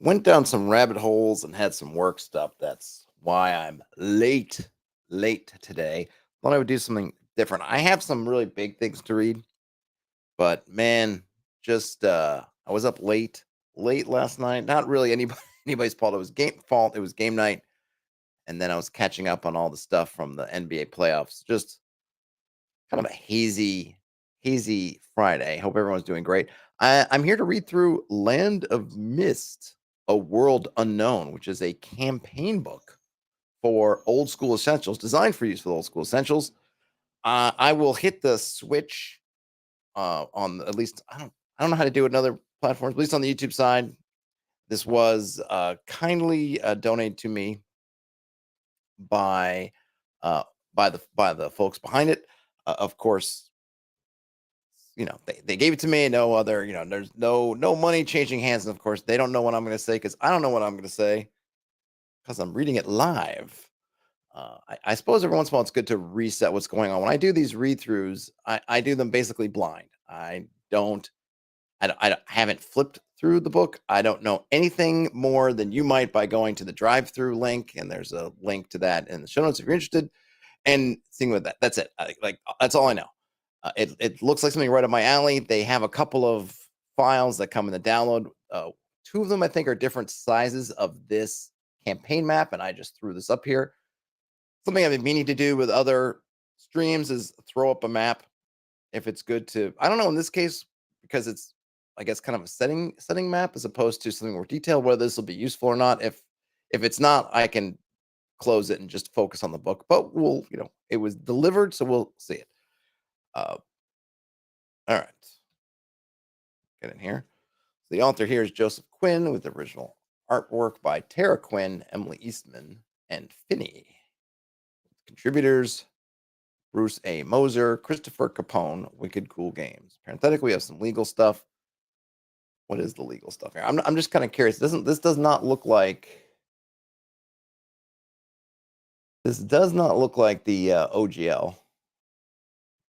went down some rabbit holes and had some work stuff. That's why I'm late today. Thought I would do something different. I have some really big things to read, but man, just I was up late last night. Not really anybody anybody's fault. It was game night, and then I was catching up on all the stuff from the NBA playoffs. Just kind of a hazy Friday. Hope everyone's doing great. I'm here to read through Land of Mist, A World Unknown, which is a campaign book for old school essentials, designed for use for old school essentials. I will hit the switch on at least I don't know how to do it in other platforms, at least on the YouTube side. This was kindly donated to me by uh, by the folks behind it. Of course, they gave it to me. No other, there's no money changing hands, and of course, they don't know what I'm going to say because I don't know what I'm going to say because I'm reading it live. I suppose every once in a while it's good to reset what's going on. When I do these read throughs, I do them basically blind. Don't I haven't flipped through the book. I don't know anything more than you might by going to the drive-through link, and there's a link to that in the show notes if you're interested. And seeing with that, that's it. That's all I know. It looks like something right up my alley. They have a couple of files that come in the download. Two of them I think are different sizes of this campaign map, and I just threw this up here. Something I've been meaning to do with other streams is throw up a map if it's good to. I don't know in this case because it's I guess kind of a setting map as opposed to something more detailed. Whether this will be useful or not. If it's not, I can close it and just focus on the book. But it was delivered, so we'll see it. All right, get in here. So the author here is Joseph Quinn with the original artwork by Tara Quinn, Emily Eastman, and Finney. Contributors Bruce A. Moser, Christopher Capone, Wicked Cool Games. Parenthetically, we have some legal stuff. What is the legal stuff here? I'm just kind of curious. This does not look like the OGL,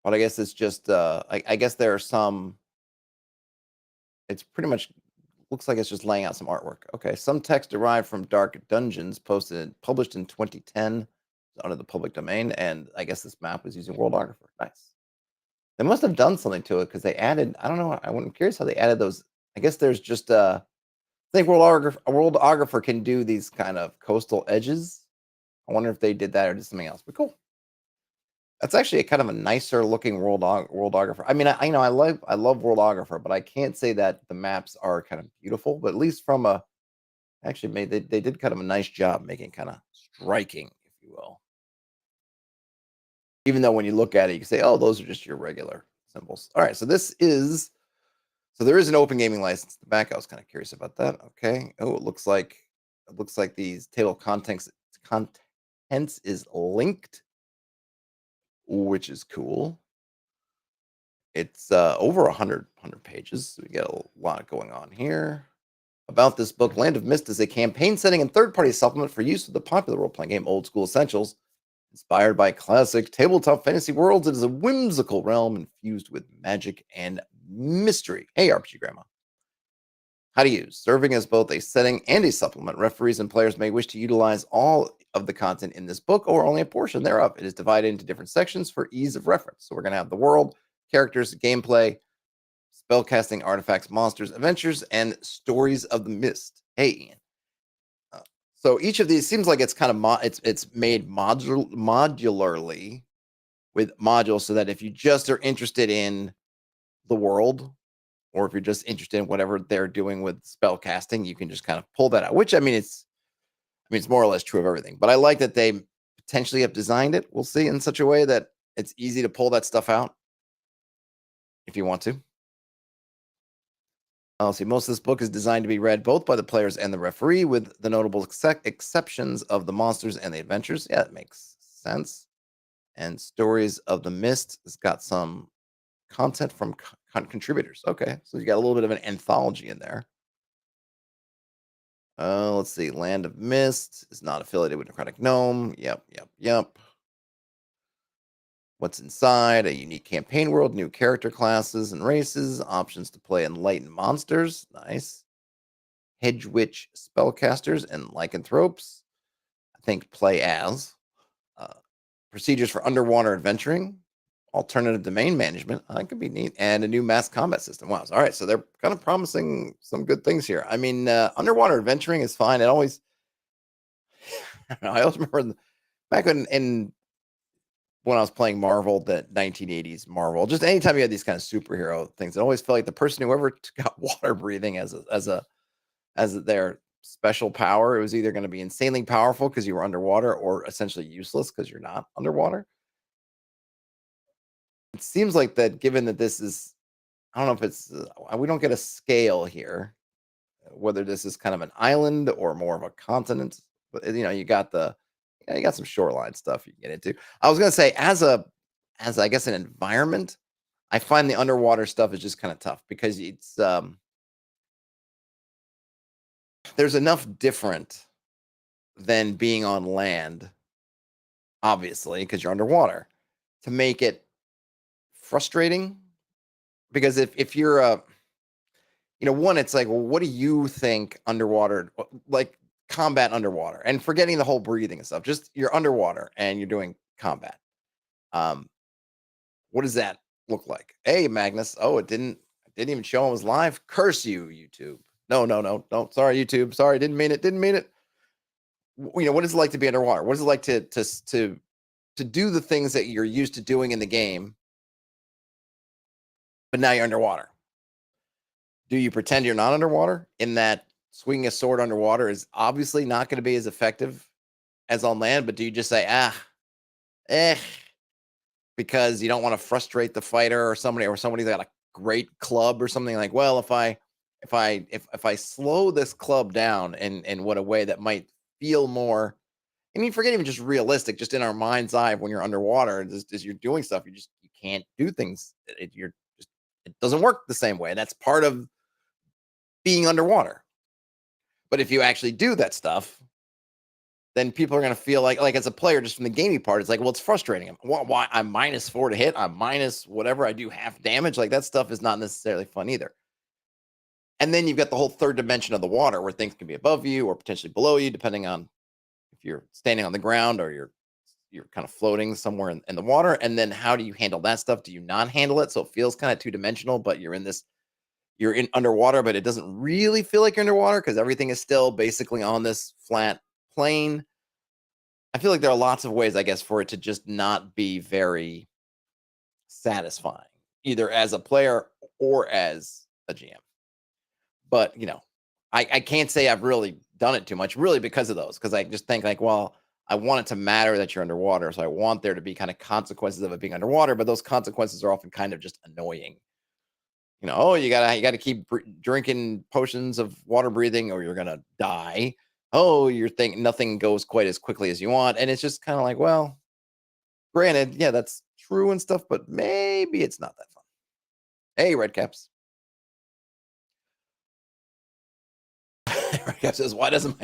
but I guess it's just I guess there are some. It's pretty much looks like it's just laying out some artwork. Okay, some text derived from Dark Dungeons, published in 2010, under the public domain, and I guess this map was using Worldographer. Nice. They must have done something to it because they added. I don't know. I'm curious how they added those. I guess there's just I think Worldographer can do these kind of coastal edges. I wonder if they did that or did something else. But cool. That's actually a kind of a nicer looking Worldographer. I mean, I love Worldographer, but I can't say that the maps are kind of beautiful. But at least from a actually they did kind of a nice job making kind of striking, if you will. Even though when you look at it, you can say, "Oh, those are just your regular symbols." All right, so there is an open gaming license in the back. I was kind of curious about that. Okay. Oh, it looks like these table of contents is linked, which is cool. It's over 100 pages. So we get a lot going on here. About this book, Land of Mist is a campaign setting and third-party supplement for use with the popular role-playing game Old School Essentials. Inspired by classic tabletop fantasy worlds, it is a whimsical realm infused with magic and mystery. Hey, RPG Grandma. How to use. Serving as both a setting and a supplement, referees and players may wish to utilize all of the content in this book or only a portion thereof. It is divided into different sections for ease of reference. So we're going to have the world, characters, gameplay, spellcasting, artifacts, monsters, adventures, and stories of the mist. Hey, Ian. So each of these seems like it's kind of it's made modularly with modules so that if you just are interested in the world or if you're just interested in whatever they're doing with spell casting, you can just kind of pull that out, which it's more or less true of everything. But I like that they potentially have designed it, we'll see, in such a way that it's easy to pull that stuff out if you want to. I'll see. Most of this book is designed to be read both by the players and the referee, with the notable exceptions of the monsters and the adventures. Yeah, that makes sense. And Stories of the Mist has got some content from contributors. Okay, so you got a little bit of an anthology in there. Let's see. Land of Mist is not affiliated with Necrotic Gnome. Yep. What's inside? A unique campaign world, new character classes and races, options to play Enlightened monsters. Nice. hedge witch spellcasters and lycanthropes. I think play as procedures for underwater adventuring, alternative domain management. That could be neat, and a new mass combat system. Wow! All right, so they're kind of promising some good things here. I mean, underwater adventuring is fine. It always, I always remember back when I was playing Marvel, the 1980s Marvel. Just anytime you had these kind of superhero things, it always felt like the person who ever got water breathing as their special power, it was either going to be insanely powerful because you were underwater, or essentially useless because you're not underwater. It seems like that, given that this is, I don't know if it's, we don't get a scale here, whether this is kind of an island or more of a continent. But you got you got some shoreline stuff you can get into. I was gonna say, as I guess an environment, I find the underwater stuff is just kind of tough because it's there's enough different than being on land, obviously, because you're underwater, to make it frustrating. Because if you're one, it's like, well, what do you think underwater, like combat underwater, and forgetting the whole breathing and stuff, just you're underwater and you're doing combat. Um, what does that look like? Hey, Magnus. Oh, it didn't even show it was live. Curse you, YouTube. No, no, no, no. Sorry, YouTube. Sorry, didn't mean it. Didn't mean it. What is it like to be underwater? What is it like to do the things that you're used to doing in the game, but now you're underwater? Do you pretend you're not underwater, in that swinging a sword underwater is obviously not going to be as effective as on land? But do you just say, eh, because you don't want to frustrate the fighter, or somebody's got a great club or something, like, well, if I slow this club down in what a way that might feel more, I mean, forget even just realistic, just in our mind's eye, when you're underwater, just as you're doing stuff, you can't do things. It doesn't work the same way. That's part of being underwater. But if you actually do that stuff, then people are going to feel like as a player, just from the gaming part, it's like, well, it's frustrating. Why I'm -4 to hit, I'm minus whatever, I do half damage. Like, that stuff is not necessarily fun either. And then you've got the whole third dimension of the water, where things can be above you or potentially below you, depending on if you're standing on the ground or you're kind of floating somewhere in the water. And then how do you handle that stuff? Do you not handle it? So it feels kind of two-dimensional, but you're in underwater, but it doesn't really feel like you're underwater because everything is still basically on this flat plane. I feel like there are lots of ways, I guess, for it to just not be very satisfying, either as a player or as a GM. But I can't say I've really done it too much, really, because of those. Because I just think, like, well, I want it to matter that you're underwater, so I want there to be kind of consequences of it being underwater. But those consequences are often kind of just annoying. Oh, you gotta keep drinking potions of water breathing, or you're gonna die. Oh, you're thinking nothing goes quite as quickly as you want, and it's just kind of like, well, granted, yeah, that's true and stuff, but maybe it's not that fun. Hey, Redcaps. Redcap says, why doesn't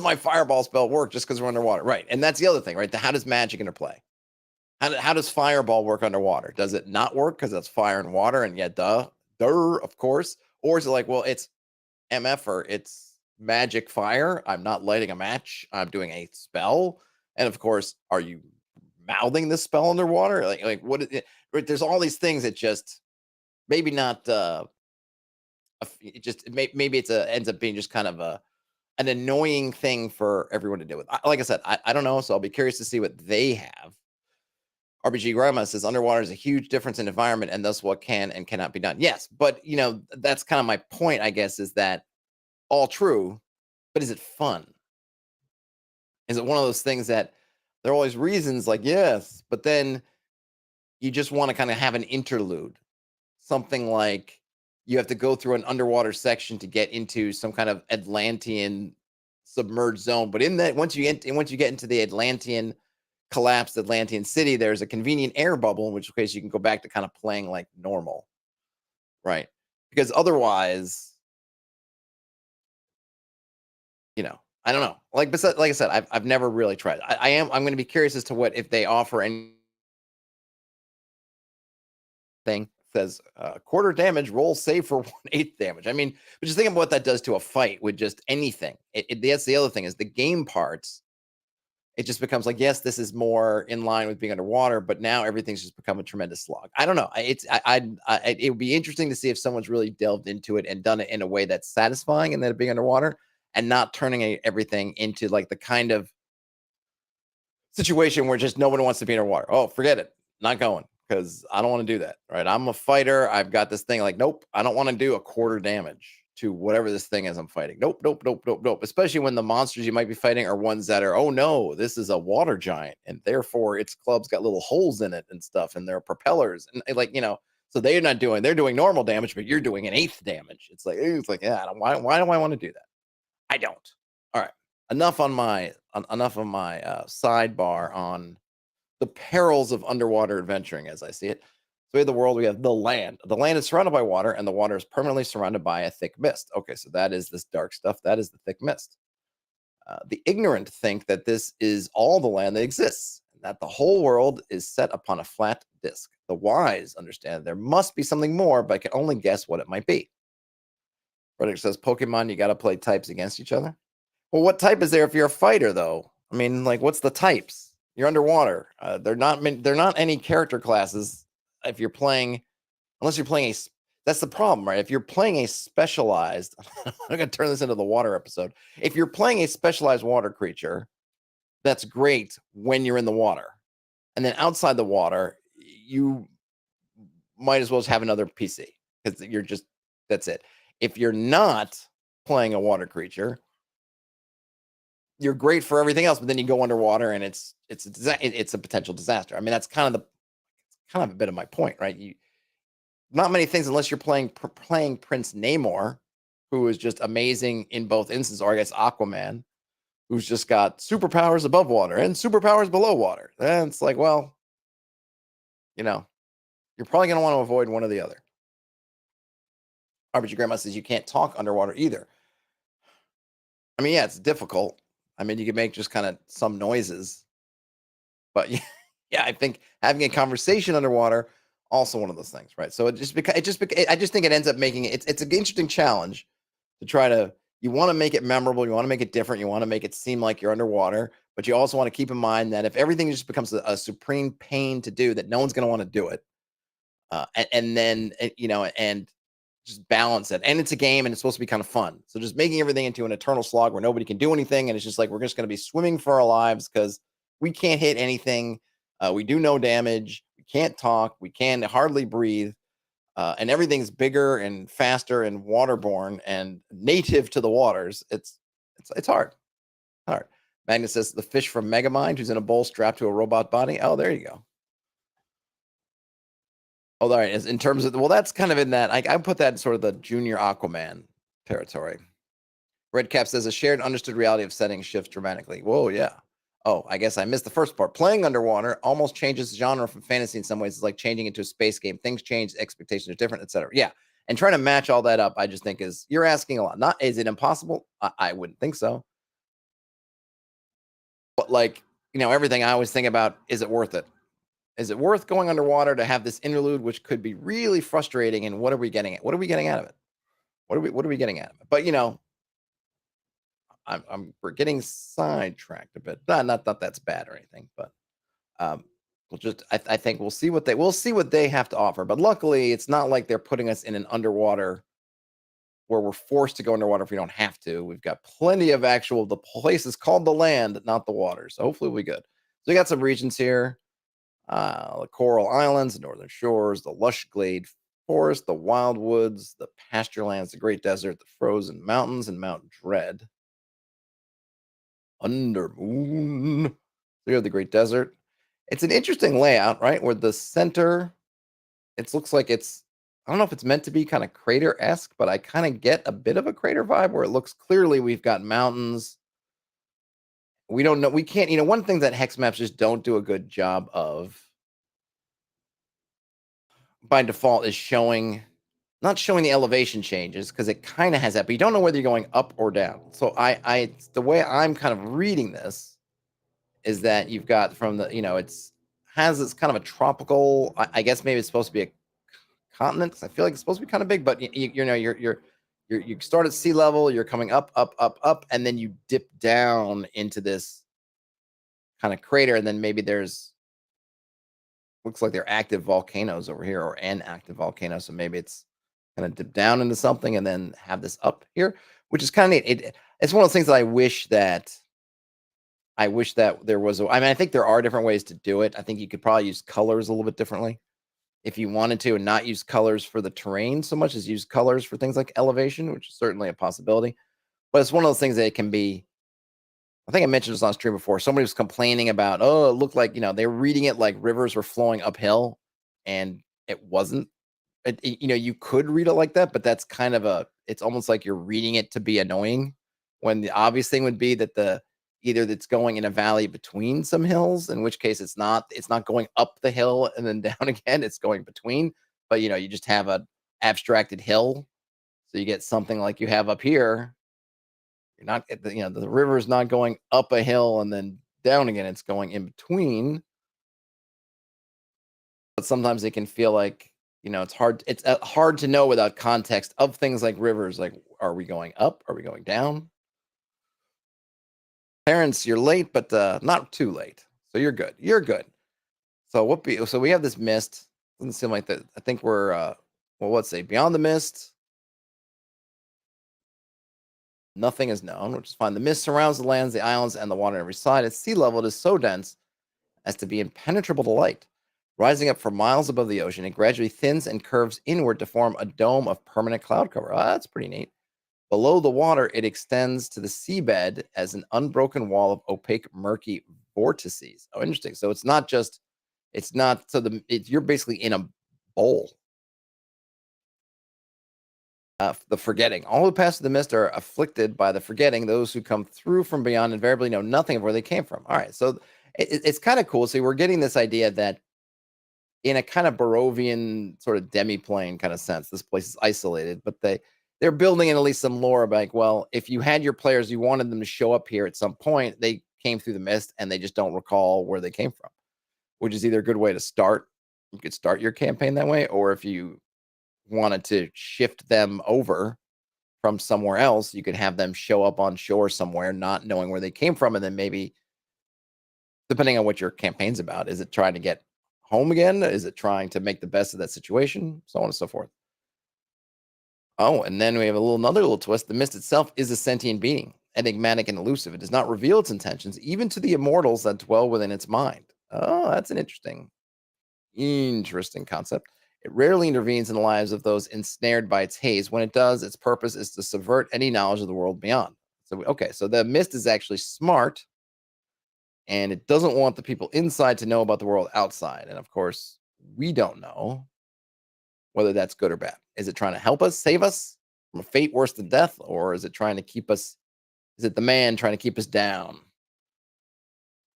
my fireball spell work just because we're underwater? Right, and that's the other thing, right? How does magic interplay? How does fireball work underwater? Does it not work because it's fire and water? And yeah, of course. Or is it like, well, it's MF, or it's magic fire. I'm not lighting a match. I'm doing a spell. And of course, are you mouthing this spell underwater? Like what is it? Right, there's all these things that just maybe not it just maybe ends up being just kind of an annoying thing for everyone to deal with. Like I said, I don't know, so I'll be curious to see what they have. RPG Grandma says underwater is a huge difference in environment and thus what can and cannot be done. Yes, but that's kind of my point, I guess, is that all true, but is it fun? Is it one of those things that there are always reasons, like, yes, but then you just want to kind of have an interlude, something like you have to go through an underwater section to get into some kind of Atlantean submerged zone. But in that, once you get into the Atlantean collapsed Atlantean city, there's a convenient air bubble, in which case you can go back to kind of playing like normal, right? Because otherwise, I don't know. Like I said, I've never really tried. I'm going to be curious as to what if they offer anything says quarter damage, roll save for 1/8 damage. I mean, but just think of what that does to a fight with just anything. That's the other thing is the game parts. It just becomes like, yes, this is more in line with being underwater, but now everything's just become a tremendous slog. I don't know. It would be interesting to see if someone's really delved into it and done it in a way that's satisfying and that it being underwater and not turning everything into like the kind of situation where just no one wants to be underwater. Oh, forget it. Not going because I don't want to do that. Right. I'm a fighter. I've got this thing like, nope, I don't want to do a quarter damage to whatever this thing is I'm fighting. Nope, nope, nope, nope, nope. Especially when the monsters you might be fighting are ones that are, oh no, this is a water giant, and therefore its club's got little holes in it and stuff, and there are propellers, and like so they're doing normal damage, but you're doing an eighth damage. It's like yeah, why do I want to do that? I don't. All right, enough of my sidebar on the perils of underwater adventuring as I see it. So we have the world, we have the land. The land is surrounded by water, and the water is permanently surrounded by a thick mist. Okay, so that is this dark stuff. That is the thick mist. The ignorant think that this is all the land that exists, and that the whole world is set upon a flat disk. The wise understand there must be something more, but can only guess what it might be. Frederick says, Pokemon, you got to play types against each other. Well, what type is there if you're a fighter, though? I mean, like, what's the types? You're underwater. They're not any character classes if you're playing, unless you're playing that's the problem, right? If you're playing a specialized, I'm going to turn this into the water episode. If you're playing a specialized water creature, that's great when you're in the water. And then outside the water, you might as well just have another PC because that's it. If you're not playing a water creature, you're great for everything else, but then you go underwater and it's a potential disaster. I mean, that's kind of a bit of my point, right? Not many things unless you're playing Prince Namor, who is just amazing in both instances, or I guess Aquaman, who's just got superpowers above water and superpowers below water. And it's like, well, you're probably going to want to avoid one or the other. RPG Grandma says you can't talk underwater either. I mean, yeah, it's difficult. I mean, you can make just kind of some noises, but yeah, I think having a conversation underwater also one of those things, right? So I just think it ends up making it's an interesting challenge to try to. You want to make it memorable, you want to make it different, you want to make it seem like you're underwater, but you also want to keep in mind that if everything just becomes a supreme pain to do, that no one's going to want to do it, and then and just balance it. And it's a game and it's supposed to be kind of fun. So just making everything into an eternal slog where nobody can do anything. And it's just like, we're just going to be swimming for our lives because we can't hit anything. We do no damage. We can't talk. We can hardly breathe. And everything's bigger and faster and waterborne and native to the waters. It's hard. Hard. Magnus says the fish from Megamind who's in a bowl strapped to a robot body. Oh, there you go. Oh, all right. In terms of that's kind of in that. I put that in sort of the junior Aquaman territory. Redcap says a shared understood reality of settings shifts dramatically. Whoa, yeah. Oh, I guess I missed the first part. Playing underwater almost changes genre from fantasy in some ways. It's like changing into a space game. Things change, expectations are different, etc. Yeah, and trying to match all that up, I just think you're asking a lot. Not is it impossible? I wouldn't think so. But like everything I always think about: is it worth it? Is it worth going underwater to have this interlude, which could be really frustrating? And what are we getting at? What are we getting out of it? What are we getting out of it? But we're getting sidetracked a bit. Not that that's bad or anything, but I think we'll see what they have to offer. But luckily, it's not like they're putting us in an underwater where we're forced to go underwater if we don't have to. We've got plenty of the place is called the land, not the water. So hopefully we'll be good. So we got some regions here. The coral islands, the northern shores, the lush glade forest, the wild woods, the pasture lands, the great desert, the frozen mountains, and Mount Dread. Undermoon. So you have the great desert. It's an interesting layout, right? Where the center, it looks like I don't know if it's meant to be kind of crater-esque, but I kind of get a bit of a crater vibe where it looks clearly we've got mountains. We don't know. We can't, one thing that hex maps just don't do a good job of by default is not showing the elevation changes because it kind of has that, but you don't know whether you're going up or down. So the way I'm kind of reading this is that you've got from the, it's has this kind of a tropical, I guess maybe it's supposed to be a continent, because I feel like it's supposed to be kind of big, but you know, you start at sea level, you're coming up, up, up, up, and then you dip down into this kind of crater, and then maybe there's looks like they're active volcanoes over here, or an active volcano. So maybe it's kind of dip down into something and then have this up here, which is kind of neat. It's one of those things that I wish that there was. I mean, I think there are different ways to do it. I think you could probably use colors a little bit differently if you wanted to, and not use colors for the terrain so much as use colors for things like elevation, which is certainly a possibility. But it's one of those things that it can be. I think I mentioned this on stream before. Somebody was complaining about, oh, it looked like, they were reading it like rivers were flowing uphill, and it wasn't. You could read it like that, but that's kind of it's almost like you're reading it to be annoying, when the obvious thing would be that either that's going in a valley between some hills, in which case it's not going up the hill and then down again, it's going between, but you just have a abstracted hill. So you get something like you have up here. You're not, the river's not going up a hill and then down again. It's going in between. But sometimes it can feel like, it's hard. It's hard to know without context of things like rivers. Like, are we going up? Are we going down? Parents, you're late, but not too late. So you're good. You're good. So so we have this mist. Doesn't seem like that. I think we're well, let's say beyond the mist. Nothing is known, which is fine. The mist surrounds the lands, the islands, and the water on every side. At sea level, it is so dense as to be impenetrable to light. Rising up for miles above the ocean, it gradually thins and curves inward to form a dome of permanent cloud cover. Oh, that's pretty neat. Below the water, it extends to the seabed as an unbroken wall of opaque, murky vortices. Oh, interesting. So it's not, you're basically in a bowl. The forgetting. All who pass through the mist are afflicted by the forgetting. Those who come through from beyond invariably know nothing of where they came from. All right, so it's kind of cool. So we're getting this idea that in a kind of Barovian sort of demi-plane kind of sense, this place is isolated, but they're building in at least some lore about, well, if you had your players, you wanted them to show up here at some point, they came through the mist and they just don't recall where they came from, which is either a good way to start. You could start your campaign that way, or if you wanted to shift them over from somewhere else, you could have them show up on shore somewhere, not knowing where they came from. And then maybe, depending on what your campaign's about, is it trying to get home again? Is it trying to make the best of that situation? So on and so forth. Oh, and then we have another little twist. The mist itself is a sentient being, enigmatic and elusive. It does not reveal its intentions, even to the immortals that dwell within its mind. Oh, that's an interesting concept. It rarely intervenes in the lives of those ensnared by its haze. When it does, its purpose is to subvert any knowledge of the world beyond. So, okay, so the mist is actually smart, and it doesn't want the people inside to know about the world outside. And of course, we don't know whether that's good or bad. Is it trying to help us, save us from a fate worse than death, or is it trying to keep us? Is it the man trying to keep us down?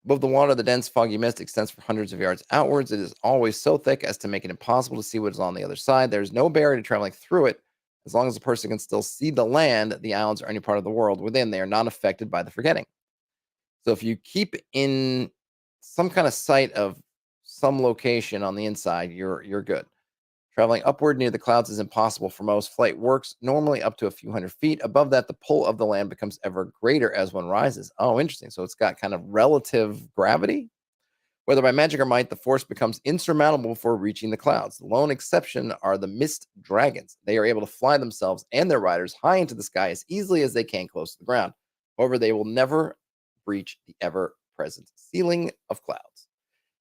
Above the water, the dense, foggy mist extends for hundreds of yards outwards. It is always so thick as to make it impossible to see what is on the other side. There's no barrier to traveling through it. As long as a person can still see the land, the islands, or any part of the world within, they are not affected by the forgetting. So if you keep in some kind of sight of some location on the inside, you're good. Traveling upward near the clouds is impossible for most. Flight works normally up to a few hundred feet. Above that, the pull of the land becomes ever greater as one rises. Oh, interesting. So it's got kind of relative gravity. Whether by magic or might, the force becomes insurmountable before reaching the clouds. The lone exception are the mist dragons. They are able to fly themselves and their riders high into the sky as easily as they can close to the ground. However, they will never breach the ever-present ceiling of clouds.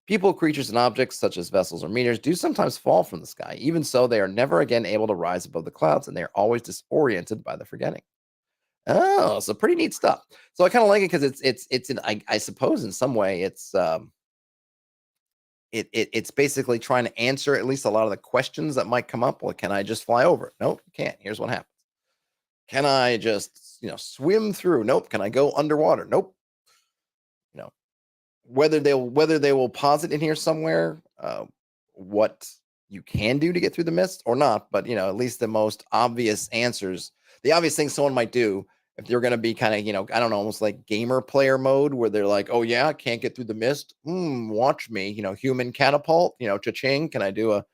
People, creatures, and objects, such as vessels or meters, do sometimes fall from the sky. Even so, they are never again able to rise above the clouds, and they are always disoriented by the forgetting. Oh, so pretty neat stuff. So I kind of like it because I suppose in some way it's basically trying to answer at least a lot of the questions that might come up. Well, can I just fly over it? Nope, you can't. Here's what happens. Can I just swim through? Nope. Can I go underwater? Nope. Whether they will posit in here somewhere what you can do to get through the mist or not, but at least the most obvious answers, the obvious thing someone might do if you're going to be kind of I don't know, almost like gamer player mode, where they're like, oh yeah, can't get through the mist, watch me, human catapult, cha-ching, can I do a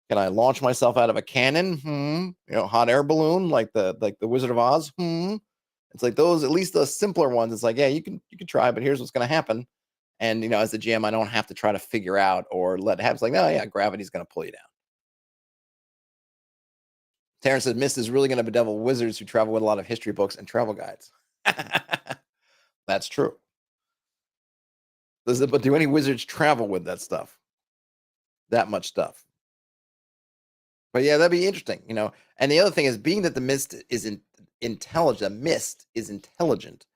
Can I launch myself out of a cannon? Hot air balloon like the Wizard of Oz? It's like those, at least the simpler ones. It's like, yeah, you can try, but here's what's going to happen. And as the GM, I don't have to try to figure out or let it happen. It's like, oh yeah, gravity's going to pull you down. Terrence says Mist is really going to bedevil wizards who travel with a lot of history books and travel guides. That's true. But do any wizards travel with that stuff? That much stuff? But yeah, that'd be interesting, And the other thing is, being that the mist is intelligent, the mist is intelligent,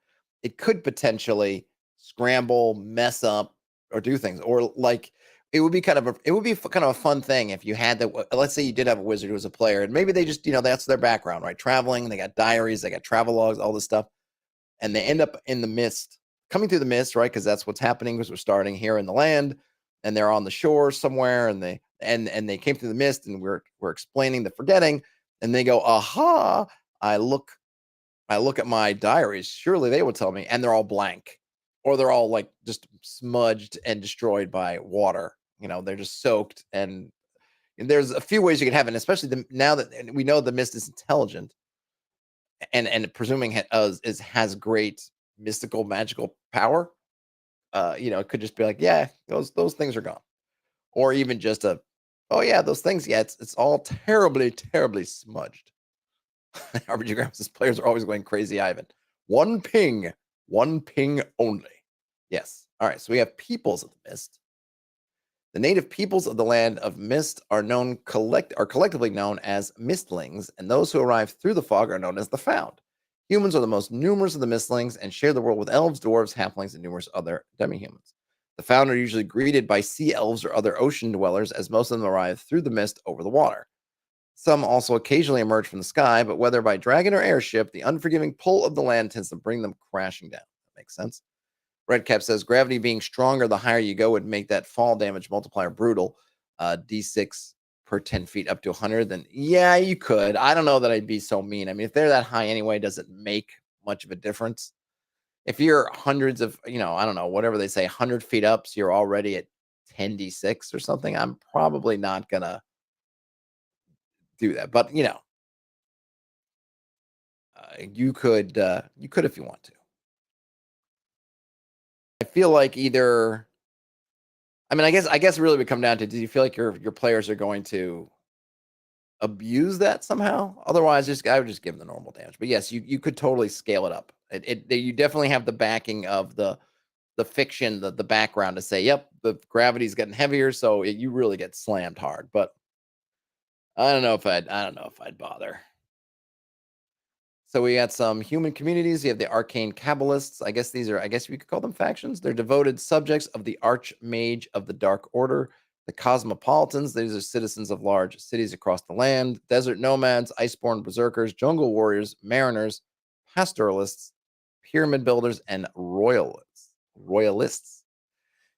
it could potentially scramble, mess up, or do things, or like it would be kind of a fun thing if you had that. Let's say you did have a wizard who was a player, and maybe they just that's their background, right? Traveling, they got diaries, they got travel logs, all this stuff, and they end up in the mist, coming through the mist, right? Because that's what's happening, because we're starting here in the land, and they're on the shore somewhere, and they came through the mist, and we're explaining the forgetting, and they go, aha, I look at my diaries, surely they would tell me, and they're all blank, or they're all like just smudged and destroyed by water. They're just soaked, and there's a few ways you could have it, especially now that we know the mist is intelligent, and presuming has great mystical magical power. It could just be like, yeah, those things are gone, or even just oh yeah, those things, yeah, it's all terribly, terribly smudged. RPG Grams says players are always going crazy, Ivan. One ping only. Yes. All right. So we have peoples of the mist. The native peoples of the land of mist are collectively known as mistlings, and those who arrive through the fog are known as the found. Humans are the most numerous of the mistlings and share the world with elves, dwarves, halflings, and numerous other demi-humans. The found are usually greeted by sea elves or other ocean dwellers, as most of them arrive through the mist over the water. Some also occasionally emerge from the sky, but whether by dragon or airship, the unforgiving pull of the land tends to bring them crashing down. That makes sense. Redcap says gravity being stronger the higher you go would make that fall damage multiplier brutal. D6 per 10 feet up to 100. Then yeah, you could. I don't know that I'd be so mean. I mean, if they're that high anyway, does it make much of a difference? If you're hundreds of, I don't know, whatever they say, 100 feet up, so you're already at 10d6 or something, I'm probably not gonna do that. But you could if you want to. I feel like either, I mean, I guess it really would come down to, do you feel like your players are going to abuse that somehow? Otherwise, I would just give them the normal damage. But yes, you could totally scale it up. You definitely have the backing of the fiction, the background to say, yep, the gravity's getting heavier, so you really get slammed hard. But I don't know if I'd bother. So we got some human communities. You have the arcane Kabbalists. I guess we could call them factions. They're devoted subjects of the Archmage of the Dark Order. The Cosmopolitans. These are citizens of large cities across the land. Desert nomads, iceborne berserkers, jungle warriors, mariners, pastoralists, pyramid builders, and royalists.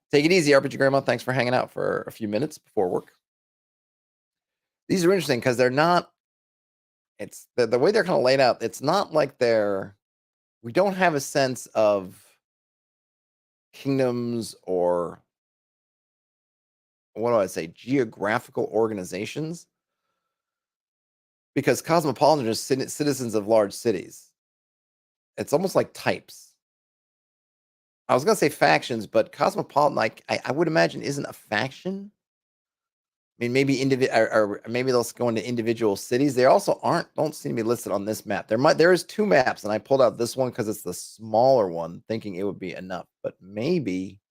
Take it easy, RPG Grandma. Thanks for hanging out for a few minutes before work. These are interesting because they're not. It's the way they're kind of laid out. It's not like we don't have a sense of kingdoms or, what do I say, geographical organizations, because cosmopolitans are just citizens of large cities. It's almost like types. I was gonna say factions, but cosmopolitan, like I would imagine, isn't a faction. I mean, maybe or maybe they'll go into individual cities. They also don't seem to be listed on this map. There is 2 maps, and I pulled out this one because it's the smaller one, thinking it would be enough. But maybe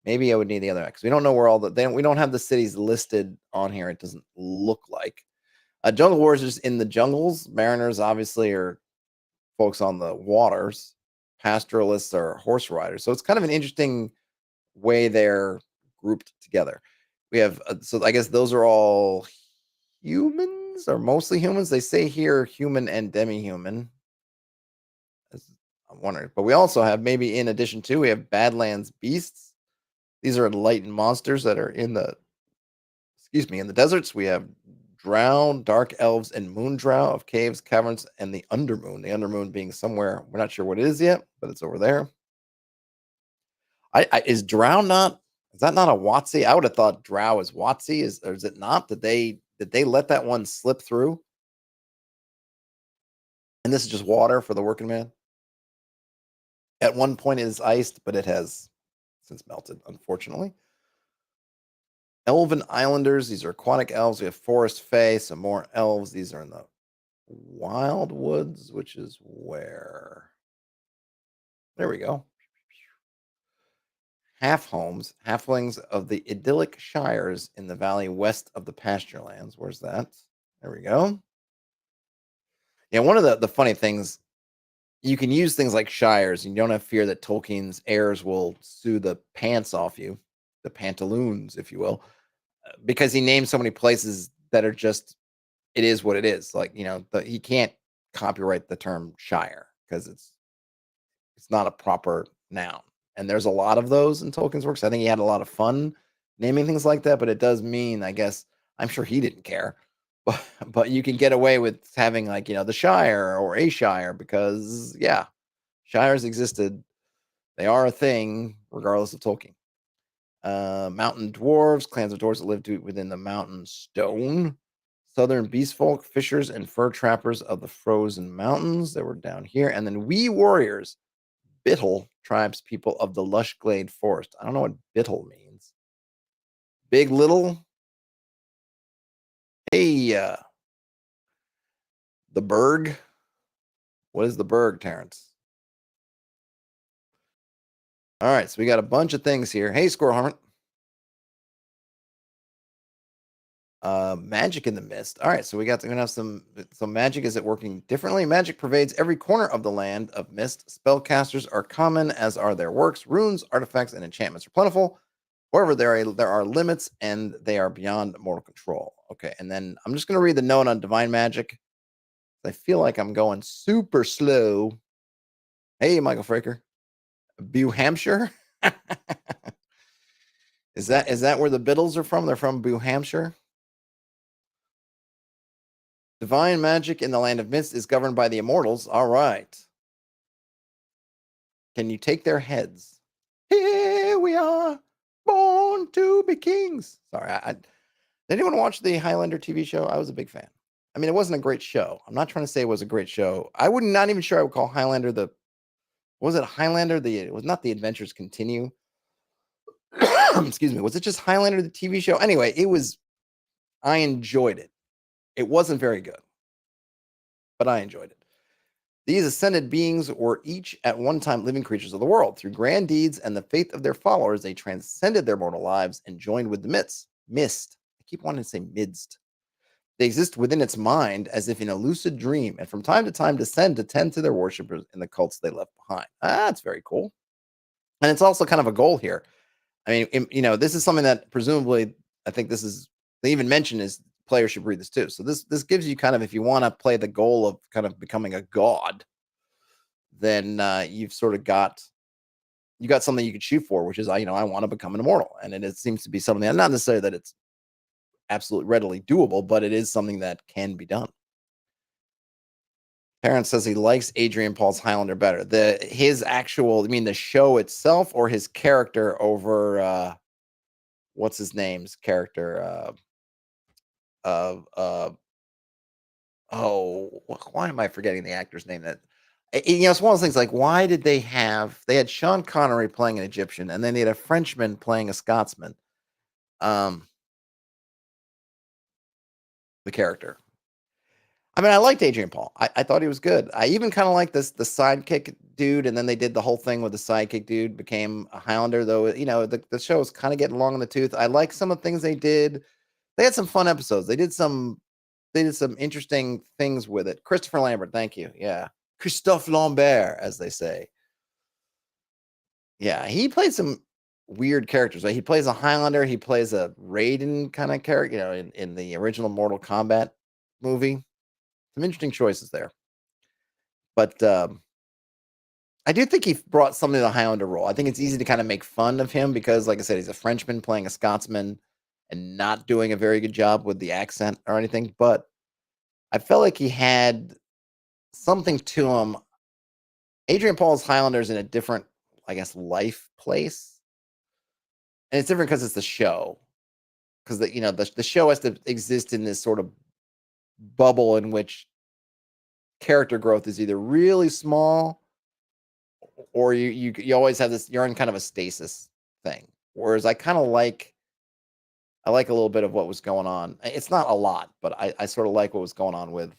I would need the other map, because we don't know where we don't have the cities listed on here. It doesn't look like. Jungle Wars is in the jungles. Mariners obviously are folks on the waters. Pastoralists are horse riders. So it's kind of an interesting way they're grouped together. We have, so I guess those are all humans, or mostly humans. They say here human and demi-human. I'm wondering, but we also have, maybe in addition to, we have Badlands beasts. These are enlightened monsters that are in the deserts. We have drow, dark elves, and moon drow of caves, caverns, and the undermoon. The undermoon being somewhere, we're not sure what it is yet, but it's over there. Is drow not Is that not a Watsy? I would have thought Drow is Watsy. Or is it not? Did they let that one slip through? And this is just water for the working man. At one point it is iced, but it has since melted, unfortunately. Elven Islanders. These are aquatic elves. We have Forest Fae, some more elves. These are in the Wild Woods, which is where? There we go. Half homes, halflings of the idyllic shires in the valley west of the pasture lands. Where's that? There we go. Yeah, one of the funny things, you can use things like shires, and you don't have fear that Tolkien's heirs will sue the pants off you, the pantaloons, if you will, because he named so many places that are just, it is what it is. Like, he can't copyright the term shire because it's not a proper noun. And there's a lot of those in Tolkien's works. I think he had a lot of fun naming things like that, but it does mean, I guess, I'm sure he didn't care. But you can get away with having, like, the Shire or a Shire because, yeah, Shires existed. They are a thing, regardless of Tolkien. Mountain dwarves, clans of dwarves that lived within the mountain stone. Southern beastfolk, fishers, and fur trappers of the frozen mountains that were down here. And then we warriors, Bittle tribes people of the lush glade forest. I don't know what Bittle means. Big, little. Hey, the Berg. What is the Berg, Terrence? All right, so we got a bunch of things here. Hey, Squirrel Hermit. Magic in the mist. All right, so we're gonna have some magic. Is it working differently? Magic pervades every corner of the land of mist. Spellcasters are common, as are their works. Runes, artifacts, and enchantments are plentiful. However, there are limits, and they are beyond mortal control. Okay, and then I'm just gonna read the note on divine magic. I feel like I'm going super slow. Hey, Michael Fraker. New Hampshire. Is that where the Biddles are from? They're from New Hampshire. Divine magic in the land of mist is governed by the Immortals. All right. Can you take their heads? Here we are, born to be kings. Sorry, did anyone watch the Highlander TV show? I was a big fan. I mean, it wasn't a great show. I'm not trying to say it was a great show. I would not even sure I would call Highlander was it Highlander? It was not The Adventures Continue. Excuse me. Was it just Highlander, the TV show? Anyway, I enjoyed it. It wasn't very good, but I enjoyed it. These ascended beings were each at one time living creatures of the world. Through grand deeds and the faith of their followers, they transcended their mortal lives and joined with the mist. I keep wanting to say midst. They exist within its mind as if in a lucid dream, and from time to time descend to tend to their worshippers in the cults they left behind. That's very cool. And it's also kind of a goal here. I mean, this is something that presumably, I think they even mention is players should read this too. So this gives you kind of, if you want to play the goal of kind of becoming a god, then you've sort of got something you could shoot for, which is, I want to become an immortal. And it seems to be something that, not necessarily that it's absolutely readily doable, but it is something that can be done. Terrence says he likes Adrian Paul's Highlander better. The show itself, or his character over what's his name's character? Why am I forgetting the actor's name? It's one of those things, like, why did they had Sean Connery playing an Egyptian, and then they had a Frenchman playing a Scotsman. The character. I mean, I liked Adrian Paul. I thought he was good. I even kind of liked the sidekick dude, and then they did the whole thing with the sidekick dude became a Highlander, though, the show is kind of getting long in the tooth. I like some of the things they did. They had some fun episodes. They did some interesting things with it. Christopher Lambert, thank you. Yeah. Christophe Lambert, as they say. Yeah, he played some weird characters. Right? He plays a Highlander. He plays a Raiden kind of character, in the original Mortal Kombat movie. Some interesting choices there. But I do think he brought something to the Highlander role. I think it's easy to kind of make fun of him because, like I said, he's a Frenchman playing a Scotsman and not doing a very good job with the accent or anything. But I felt like he had something to him. Adrian Paul's Highlander's in a different, I guess, life place. And it's different because it's the show. Because the show has to exist in this sort of bubble in which character growth is either really small or you always have this, you're in kind of a stasis thing. Whereas I like a little bit of what was going on. It's not a lot, but I sort of like what was going on with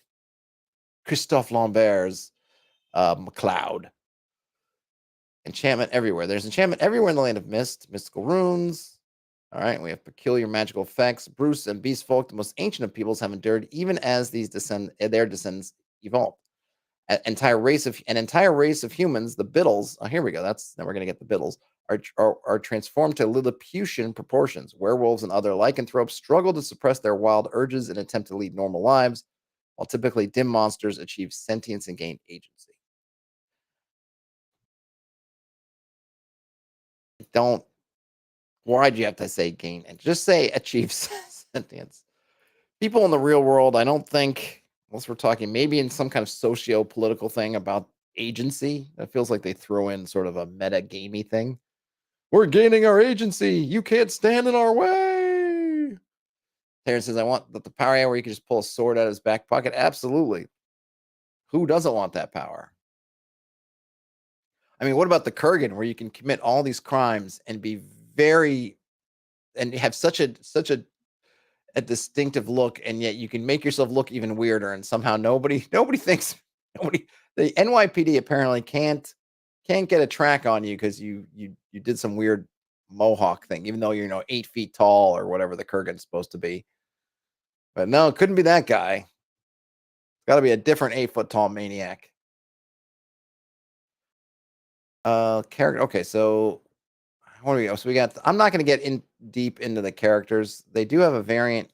Christophe Lambert's McLeod. Enchantment everywhere. There's enchantment everywhere in the Land of Mist. Mystical runes. All right, we have peculiar magical effects. Bruce and Beast folk, the most ancient of peoples, have endured even as their descendants evolve. An entire race of humans, the Biddles. Oh, here we go. Now we're gonna get the Biddles. Are transformed to Lilliputian proportions. Werewolves and other lycanthropes struggle to suppress their wild urges and attempt to lead normal lives, while typically dim monsters achieve sentience and gain agency. Don't. Why'd you have to say gain? And just say achieve sentience. People in the real world, I don't think, unless we're talking maybe in some kind of socio-political thing about agency, it feels like they throw in sort of a meta gamey thing. We're gaining our agency. You can't stand in our way. Terrence says, I want the power where you can just pull a sword out of his back pocket. Absolutely. Who doesn't want that power? I mean, what about the Kurgan where you can commit all these crimes and be and have such a distinctive look, and yet you can make yourself look even weirder, and somehow nobody thinks the NYPD apparently can't get a track on you because you did some weird mohawk thing, even though you're 8 feet tall or whatever the Kurgan's supposed to be. But no, it couldn't be that guy. It's got to be a different 8 foot tall maniac. Character. Okay, so what do we go? So we got. I'm not going to get in deep into the characters. They do have a variant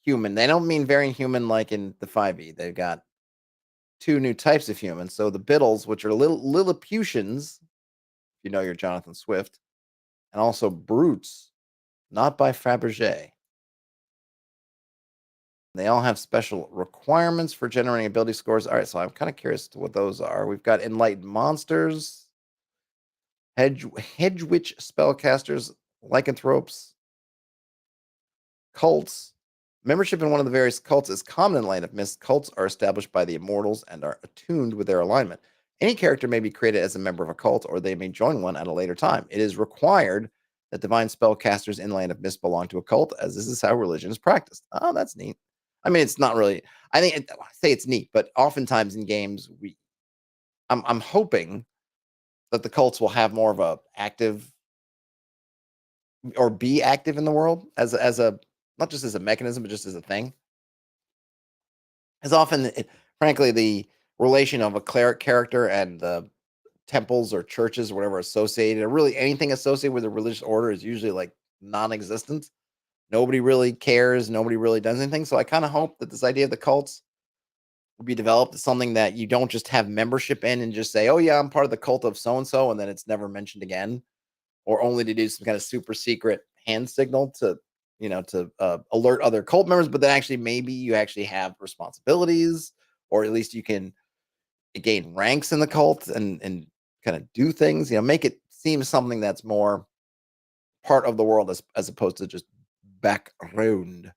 human. They don't mean variant human like in the 5e. They've got 2 new types of humans. So the Biddles, which are Lilliputians, if you know your Jonathan Swift, and also Brutes, not by Fabergé. They all have special requirements for generating ability scores. All right, so I'm kind of curious to what those are. We've got Enlightened monsters, Hedge Witch spellcasters, lycanthropes, cults. Membership in one of the various cults is common in Land of Mist. Cults are established by the Immortals and are attuned with their alignment. Any character may be created as a member of a cult, or they may join one at a later time. It is required that divine spellcasters in Land of Mist belong to a cult, as this is how religion is practiced. Oh, that's neat. I mean, it's not really. I say it's neat, but oftentimes in games, I'm hoping that the cults will have more of a active or be active in the world as a not just as a mechanism, but just as a thing. As often, frankly, the relation of a cleric character and the temples or churches or whatever associated, or really anything associated with a religious order, is usually like non-existent. Nobody really cares. Nobody really does anything. So I kind of hope that this idea of the cults will be developed as something that you don't just have membership in and just say, "Oh yeah, I'm part of the cult of so and so," and then it's never mentioned again, or only to do some kind of super secret hand signal to alert other cult members, but then actually maybe you actually have responsibilities, or at least you can gain ranks in the cult and kind of do things, make it seem something that's more part of the world as opposed to just background.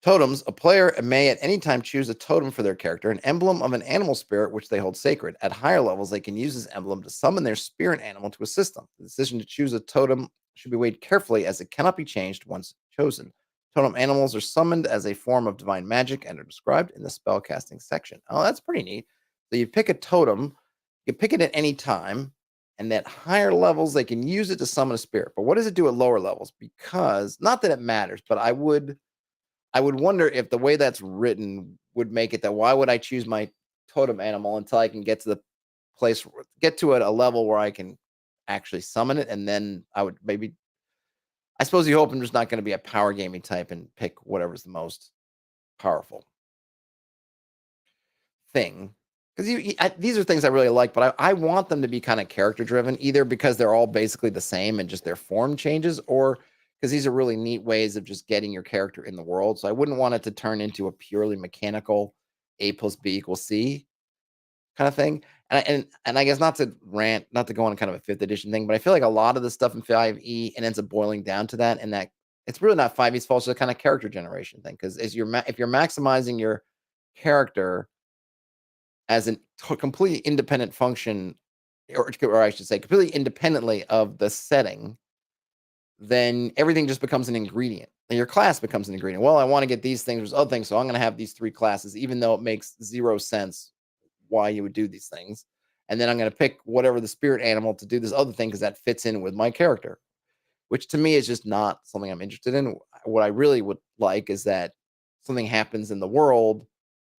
Totems. A player may at any time choose a totem for their character, an emblem of an animal spirit which they hold sacred. At higher levels, they can use this emblem to summon their spirit animal to assist them. The decision to choose a totem should be weighed carefully, as it cannot be changed once chosen. Totem animals are summoned as a form of divine magic and are described in the spellcasting section. Oh, that's pretty neat. So you pick a totem, you pick it at any time, and at higher levels, they can use it to summon a spirit. But what does it do at lower levels? Because, not that it matters, but I would wonder if the way that's written would make it that why would I choose my totem animal until I can get to the place, get to a level where I can actually summon it, and then I would maybe. I suppose you hope I'm just not going to be a power gaming type and pick whatever's the most powerful thing. Because these are things I really like, but I want them to be kind of character driven, either because they're all basically the same and just their form changes, or because these are really neat ways of just getting your character in the world. So I wouldn't want it to turn into a purely mechanical A plus B equals C kind of thing. And I guess not to rant, not to go on kind of a 5th edition thing, but I feel like a lot of the stuff in 5e it ends up boiling down to that, and that it's really not 5e's fault, it's a kind of character generation thing. Because as if you're maximizing your character as an completely independent function, or I should say, completely independently of the setting, then everything just becomes an ingredient. And your class becomes an ingredient. Well, I want to get these things, there's other things, so I'm going to have these 3 classes, even though it makes 0 sense why you would do these things. And then I'm going to pick whatever the spirit animal to do this other thing because that fits in with my character, which to me is just not something I'm interested in. What I really would like is that something happens in the world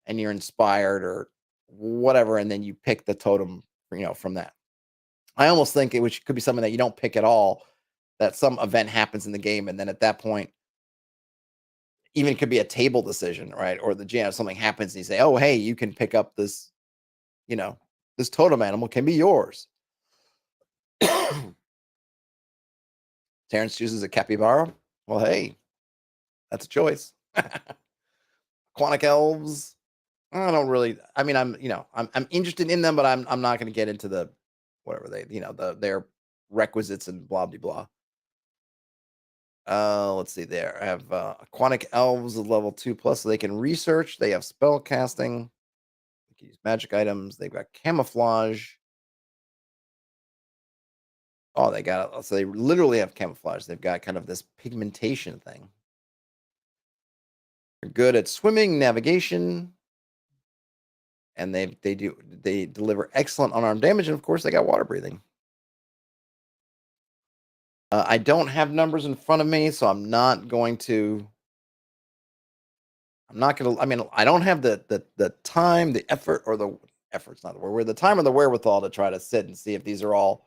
and you're inspired or whatever, and then you pick the totem, from that. I almost think which could be something that you don't pick at all, that some event happens in the game, and then at that point, even it could be a table decision, right? Or the jam, something happens, and you say, "Oh, hey, you can pick up this, you know, this totem animal can be yours." Terrence chooses a capybara. Well, hey, that's a choice. Quantic elves. I don't really. I mean, I'm interested in them, but I'm not going to get into the whatever their requisites and blah blah blah. Let's see there. I have aquatic elves of level 2 plus, so they can research. They have spell casting. They can use magic items. They've got camouflage. Oh, so they literally have camouflage. They've got kind of this pigmentation thing. They're good at swimming, navigation, and they deliver excellent unarmed damage, and of course they got water breathing. I don't have numbers in front of me, so I'm not going to. I mean, I don't have the time, the effort, or the effort's not the word. The time or the wherewithal to try to sit and see if these are all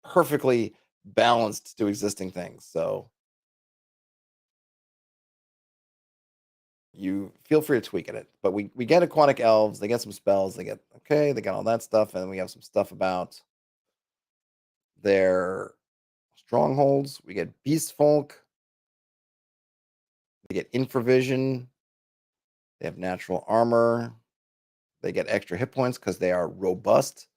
perfectly balanced to existing things. So you feel free to tweak at it. But we get aquatic elves, they get some spells, they got all that stuff, and we have some stuff about their strongholds. We get beast folk, they get infravision, they have natural armor, they get extra hit points because they are robust.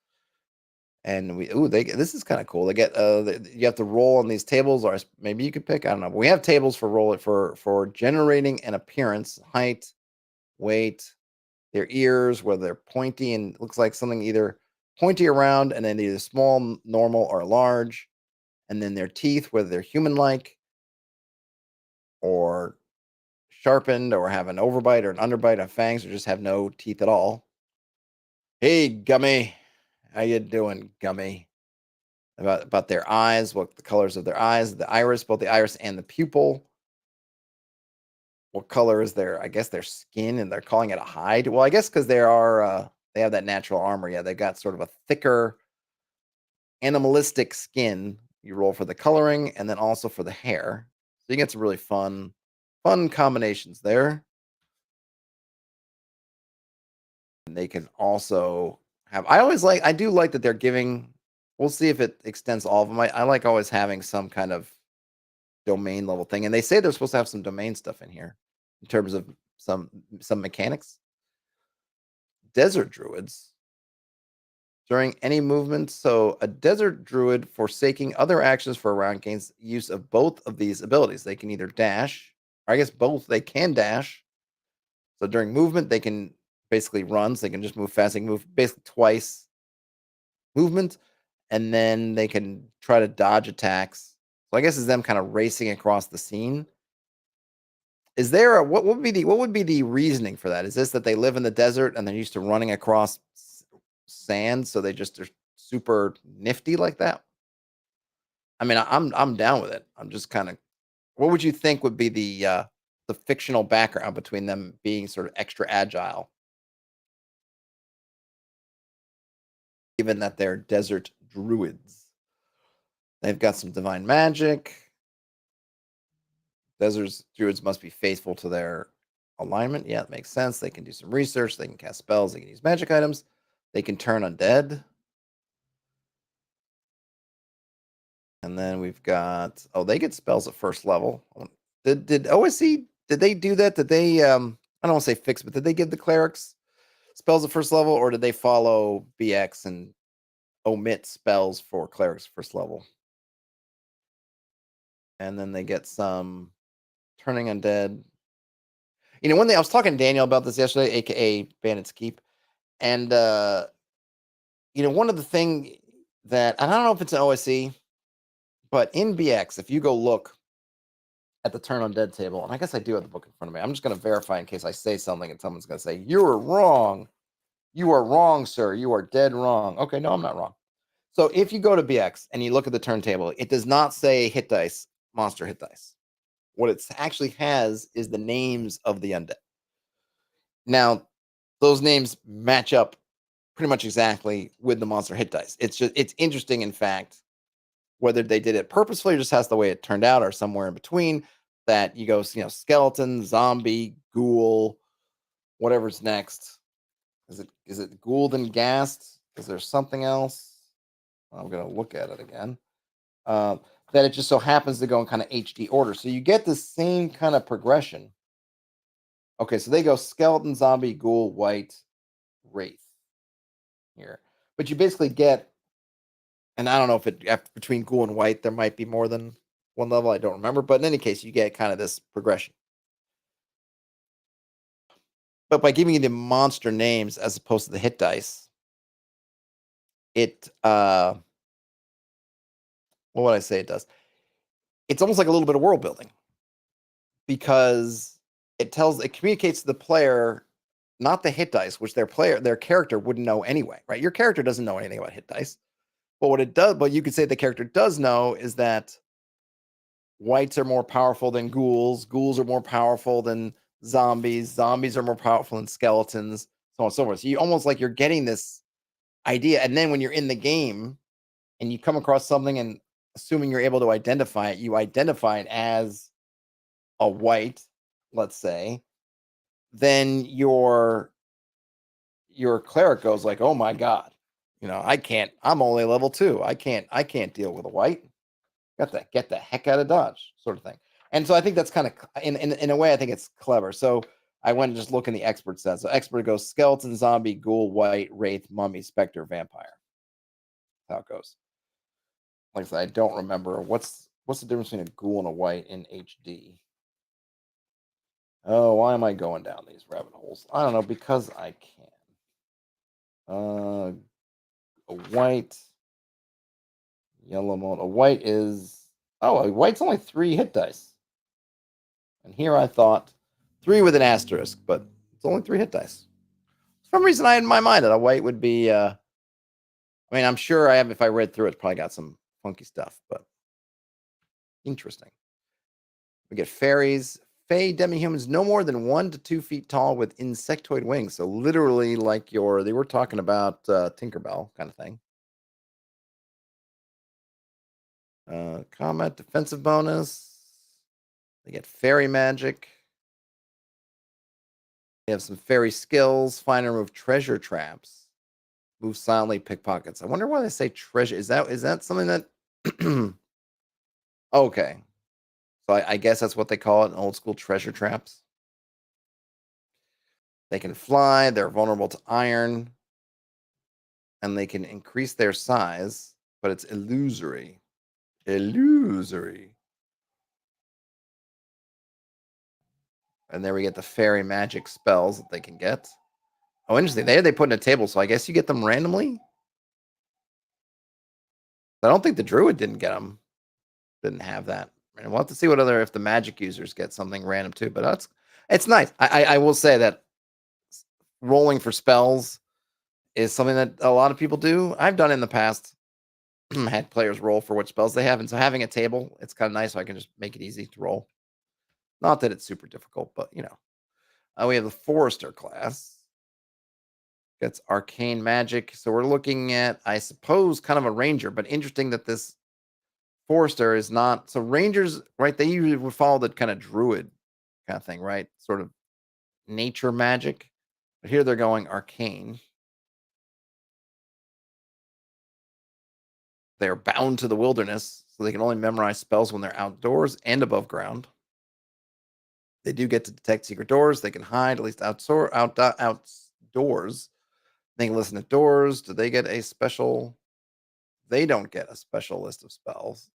And this is kind of cool. They get you have to roll on these tables, or maybe you could pick. I don't know. But we have tables for for generating an appearance, height, weight, their ears, whether they're pointy and looks like something either pointy around and then either small, normal, or large, and then their teeth, whether they're human-like or sharpened, or have an overbite or an underbite, have fangs, or just have no teeth at all. Hey, Gummy, how you doing, Gummy? About their eyes, what the colors of their eyes, the iris, both the iris and the pupil. What color is their, I guess, their skin, and they're calling it a hide. Well, I guess because they have that natural armor. Yeah, they've got sort of a thicker animalistic skin. You roll for the coloring and then also for the hair. So you get some really fun combinations there. And they can also have, I do like that they're giving, we'll see if it extends all of them. I like always having some kind of domain level thing. And they say they're supposed to have some domain stuff in here in terms of some mechanics. Desert druids. During any movement, so a desert druid forsaking other actions for a round gains use of both of these abilities. They can either dash, or I guess both. They can dash. So during movement, they can basically run. So they can just move fast. They can move basically twice movement, and then they can try to dodge attacks. So I guess it's them kind of racing across the scene. Is there what would be the reasoning for that? Is this that they live in the desert and they're used to running across sand, so they just are super nifty like that? I mean, I'm down with it. I'm just kind of, what would you think would be the fictional background between them being sort of extra agile, given that they're desert druids? They've got some divine magic. Desert druids must be faithful to their alignment. Yeah, it makes sense. They can do some research. They can cast spells. They can use magic items. They can turn undead. And then we've got, they get spells at first level. Did OSC, did they do that? Did they I don't want to say fix, but did they give the clerics spells at first level, or did they follow BX and omit spells for clerics first level? And then they get some turning undead. One thing I was talking to Daniel about this yesterday, aka Bandit's Keep, and one of the thing that, and I don't know if it's an OSE, but in BX, if you go look at the turn undead table, and I guess I do have the book in front of me. I'm just going to verify in case I say something and someone's going to say, "You are wrong. You are wrong, sir. You are dead wrong." Okay, no, I'm not wrong. So if you go to BX and you look at the turntable, it does not say hit dice, monster hit dice. What it actually has is the names of the undead. Now, those names match up pretty much exactly with the monster hit dice. It's interesting, in fact, whether they did it purposefully or just has the way it turned out or somewhere in between, that you go, skeleton, zombie, ghoul, whatever's next. Is it Gould and Ghast? Is there something else? I'm going to look at it again. That it just so happens to go in kind of HD order. So you get the same kind of progression. Okay, so they go skeleton, zombie, ghoul, white, wraith here. But you basically get, and I don't know if between ghoul and white, there might be more than one level. I don't remember. But in any case, you get kind of this progression. But by giving you the monster names as opposed to the hit dice, it what would I say it does? It's almost like a little bit of world building, because it communicates to the player, not the hit dice, which their character wouldn't know anyway, right? Your character doesn't know anything about hit dice. But what you could say the character does know is that whites are more powerful than ghouls, ghouls are more powerful than zombies, zombies are more powerful than skeletons, so on and so forth. So you almost like you're getting this idea, and then when you're in the game and you come across something, and assuming you're able to identify it, you identify it as a white, let's say, then your cleric goes like, "Oh my god, I'm only level 2. I can't deal with a white. Got to get the heck out of Dodge," sort of thing. And so I think that's kind of, in a way, I think it's clever. So I went and just look in the expert set. So expert goes skeleton, zombie, ghoul, white, wraith, mummy, specter, vampire. That's how it goes. Like I said, I don't remember what's the difference between a ghoul and a white in HD. Oh, why am I going down these rabbit holes? I don't know, because I can. A white, yellow mode. A white is, a white's only 3 hit dice. And here I thought 3 with an asterisk, but it's only 3 hit dice. For some reason, I had in my mind that a white would be. I'm sure I have. If I read through it, it's probably got some funky stuff, but interesting. We get fairies, fey demi-humans no more than 1 to 2 feet tall with insectoid wings. So literally, like they were talking about Tinkerbell kind of thing. Combat defensive bonus. They get fairy magic. They have some fairy skills. Find and remove treasure traps. Move silently, pickpockets. I wonder why they say treasure. Is that something that? Okay, so I guess that's what they call it in old school, treasure traps. They can fly. They're vulnerable to iron, and they can increase their size, but it's illusory. Illusory. And there we get the fairy magic spells that they can get. Oh, interesting. They put in a table, so I guess you get them randomly. I don't think the druid didn't get them. Didn't have that. And we'll have to see if the magic users get something random too. But it's nice. I will say that rolling for spells is something that a lot of people do. I've done in the past. Had players roll for what spells they have, and so having a table, it's kind of nice. So I can just make it easy to roll. Not that it's super difficult, but we have the Forester class. That's arcane magic. So we're looking at, I suppose, kind of a ranger, but interesting that this Forester is not. So rangers, right? They usually would follow the kind of druid kind of thing, right? Sort of nature magic. But here they're going arcane. They're bound to the wilderness, so they can only memorize spells when they're outdoors and above ground. They do get to detect secret doors. They can hide, at least outdoors doors. They can listen to doors. Do they get a special? They don't get a special list of spells.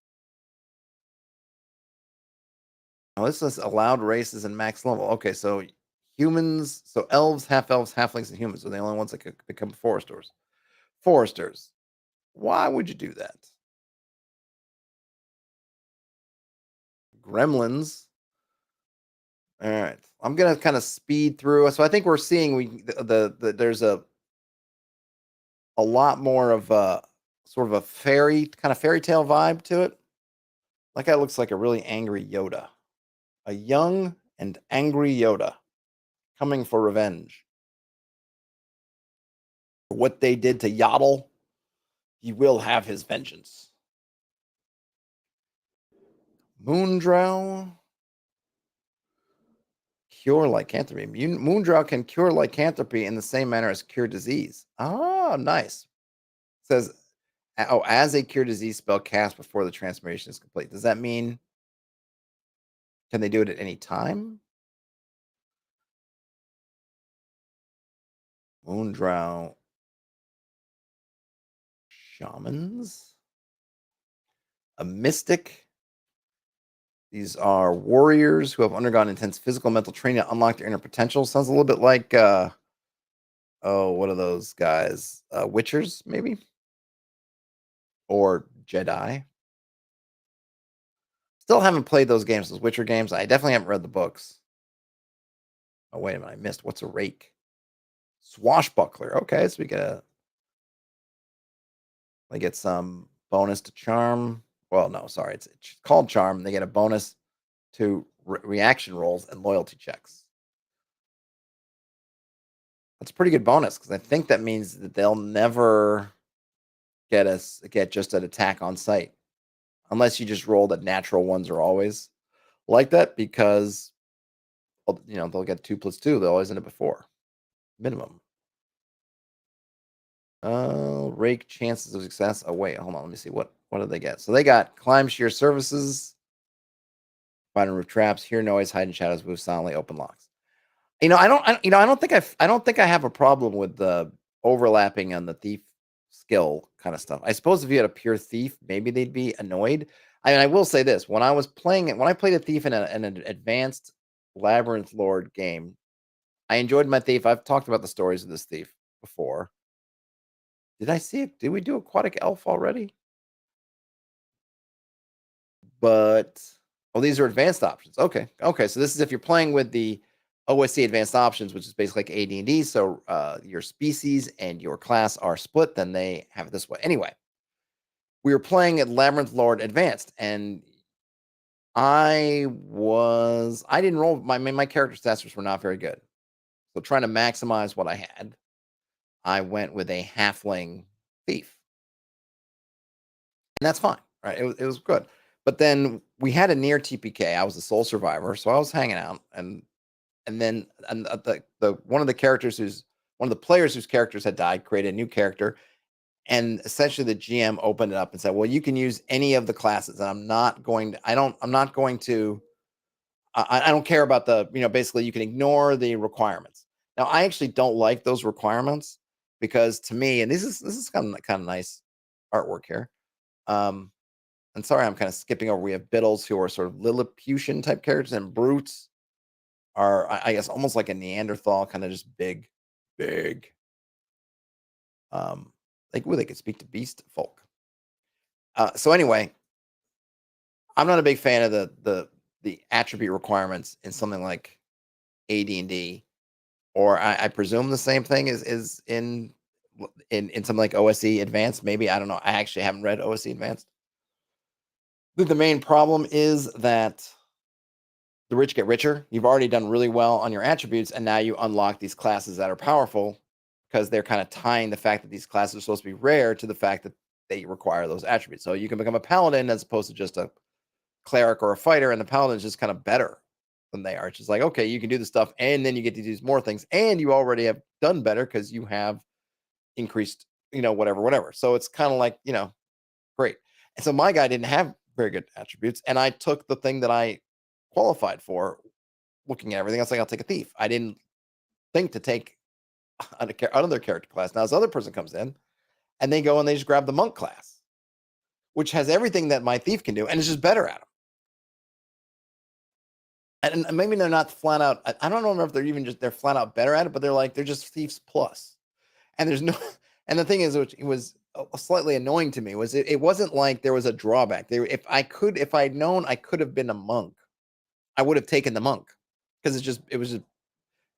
Oh, this is allowed races and max level. Okay, so humans, so elves, halflings, and humans are the only ones that could become foresters. Foresters. Why would you do that? Gremlins. All right, I'm gonna kind of speed through. So I think we're seeing there's a lot more of a sort of a fairy tale vibe to it. That guy looks like a really angry Yoda, a young and angry Yoda coming for revenge. For what they did to Yaddle, he will have his vengeance. Moondrow. Cure lycanthropy. Moondrow can cure lycanthropy in the same manner as cure disease. Oh, nice. It says, oh, as a cure disease spell cast before the transformation is complete. Does that mean, can they do it at any time? Moondrow. Shamans. A mystic. These are warriors who have undergone intense physical and mental training to unlock their inner potential. Sounds a little bit like, what are those guys? Witchers, maybe? Or Jedi. Still haven't played those games, those Witcher games. I definitely haven't read the books. Oh, wait a minute. I missed. What's a rake? Swashbuckler. Okay, so they get some bonus to charm. Well, no, sorry. It's called charm. They get a bonus to reaction rolls and loyalty checks. That's a pretty good bonus because I think that means that they'll never get just an attack on sight unless you just roll that natural ones are always like that because they'll get 2+2. They always end up at 4 minimum. Rake chances of success. Oh wait, hold on. Let me see what did they get. So they got climb sheer surfaces, find and roof traps, hear noise, hide in shadows, move silently, open locks. I don't think I have a problem with the overlapping on the thief skill kind of stuff. I suppose if you had a pure thief, maybe they'd be annoyed. I mean, I will say this: when I was playing it, when I played a thief in an advanced Labyrinth Lord game, I enjoyed my thief. I've talked about the stories of this thief before. Did I see it? Did we do Aquatic Elf already? But these are advanced options. Okay. So this is if you're playing with the OSC advanced options, which is basically like AD&D. So your species and your class are split. Then they have it this way. Anyway, we were playing at Labyrinth Lord Advanced, and I didn't roll. My character stats were not very good. So trying to maximize what I had, I went with a halfling thief, and that's fine. Right? It was good. But then we had a near TPK. I was the sole survivor, so I was hanging out, and then the one of the players whose characters had died created a new character, and essentially the GM opened it up and said, "Well, you can use any of the classes, and I'm not going to. I'm not going to. I don't care about the. Basically, you can ignore the requirements." Now, I actually don't like those requirements because to me, and this is kind of nice artwork here. And sorry, I'm kind of skipping over. We have Biddles, who are sort of Lilliputian type characters, and Brutes are, I guess, almost like a Neanderthal, kind of just big. They could speak to beast folk. So anyway, I'm not a big fan of the attribute requirements in something like AD&D, or I presume the same thing is in something like OSE Advanced. Maybe, I don't know. I actually haven't read OSE Advanced. The main problem is that the rich get richer. You've already done really well on your attributes, and now you unlock these classes that are powerful because they're kind of tying the fact that these classes are supposed to be rare to the fact that they require those attributes. So you can become a paladin as opposed to just a cleric or a fighter, and the paladin is just kind of better than they are. It's just like, okay, you can do the stuff, and then you get to do more things, and you already have done better because you have increased, whatever. So it's kind of like, great. And so my guy didn't have very good attributes, and I took the thing that I qualified for. Looking at everything, I was like, I'll take a thief. I didn't think to take another character class. Now this other person comes in and they go and they just grab the monk class, which has everything that my thief can do and is just better at them. And maybe they're not flat out. I don't know if they're even just they're flat out better at it, but they're just thieves plus. And there's no. And the thing is, which was slightly annoying to me, was it wasn't like there was a drawback. If I'd known I could have been a monk, I would have taken the monk, because it was just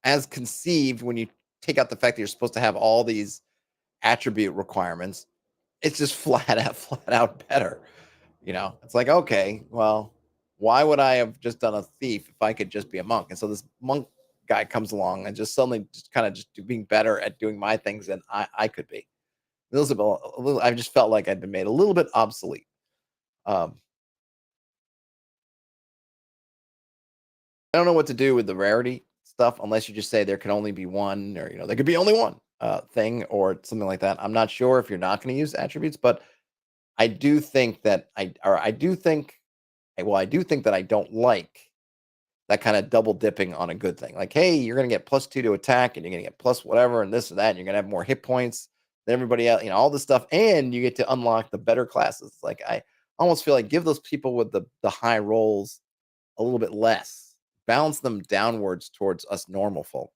as conceived. When you take out the fact that you're supposed to have all these attribute requirements, it's just flat out better. It's like, okay, well, why would I have just done a thief if I could just be a monk? And so this monk guy comes along and just suddenly just kind of just being better at doing my things than I could be. I just felt like I'd been made a little bit obsolete. Um, I don't know what to do with the rarity stuff unless you just say there can only be one, or there could be only one thing or something like that. I'm not sure if you're not going to use attributes, but I do think that I do think that I don't like that kind of double dipping on a good thing. Like, hey, you're going to get +2 to attack, and you're going to get plus whatever, and this or that, and you're going to have more hit points than everybody else, all this stuff, and you get to unlock the better classes. Like, I almost feel like give those people with the high rolls a little bit less, balance them downwards towards us normal folk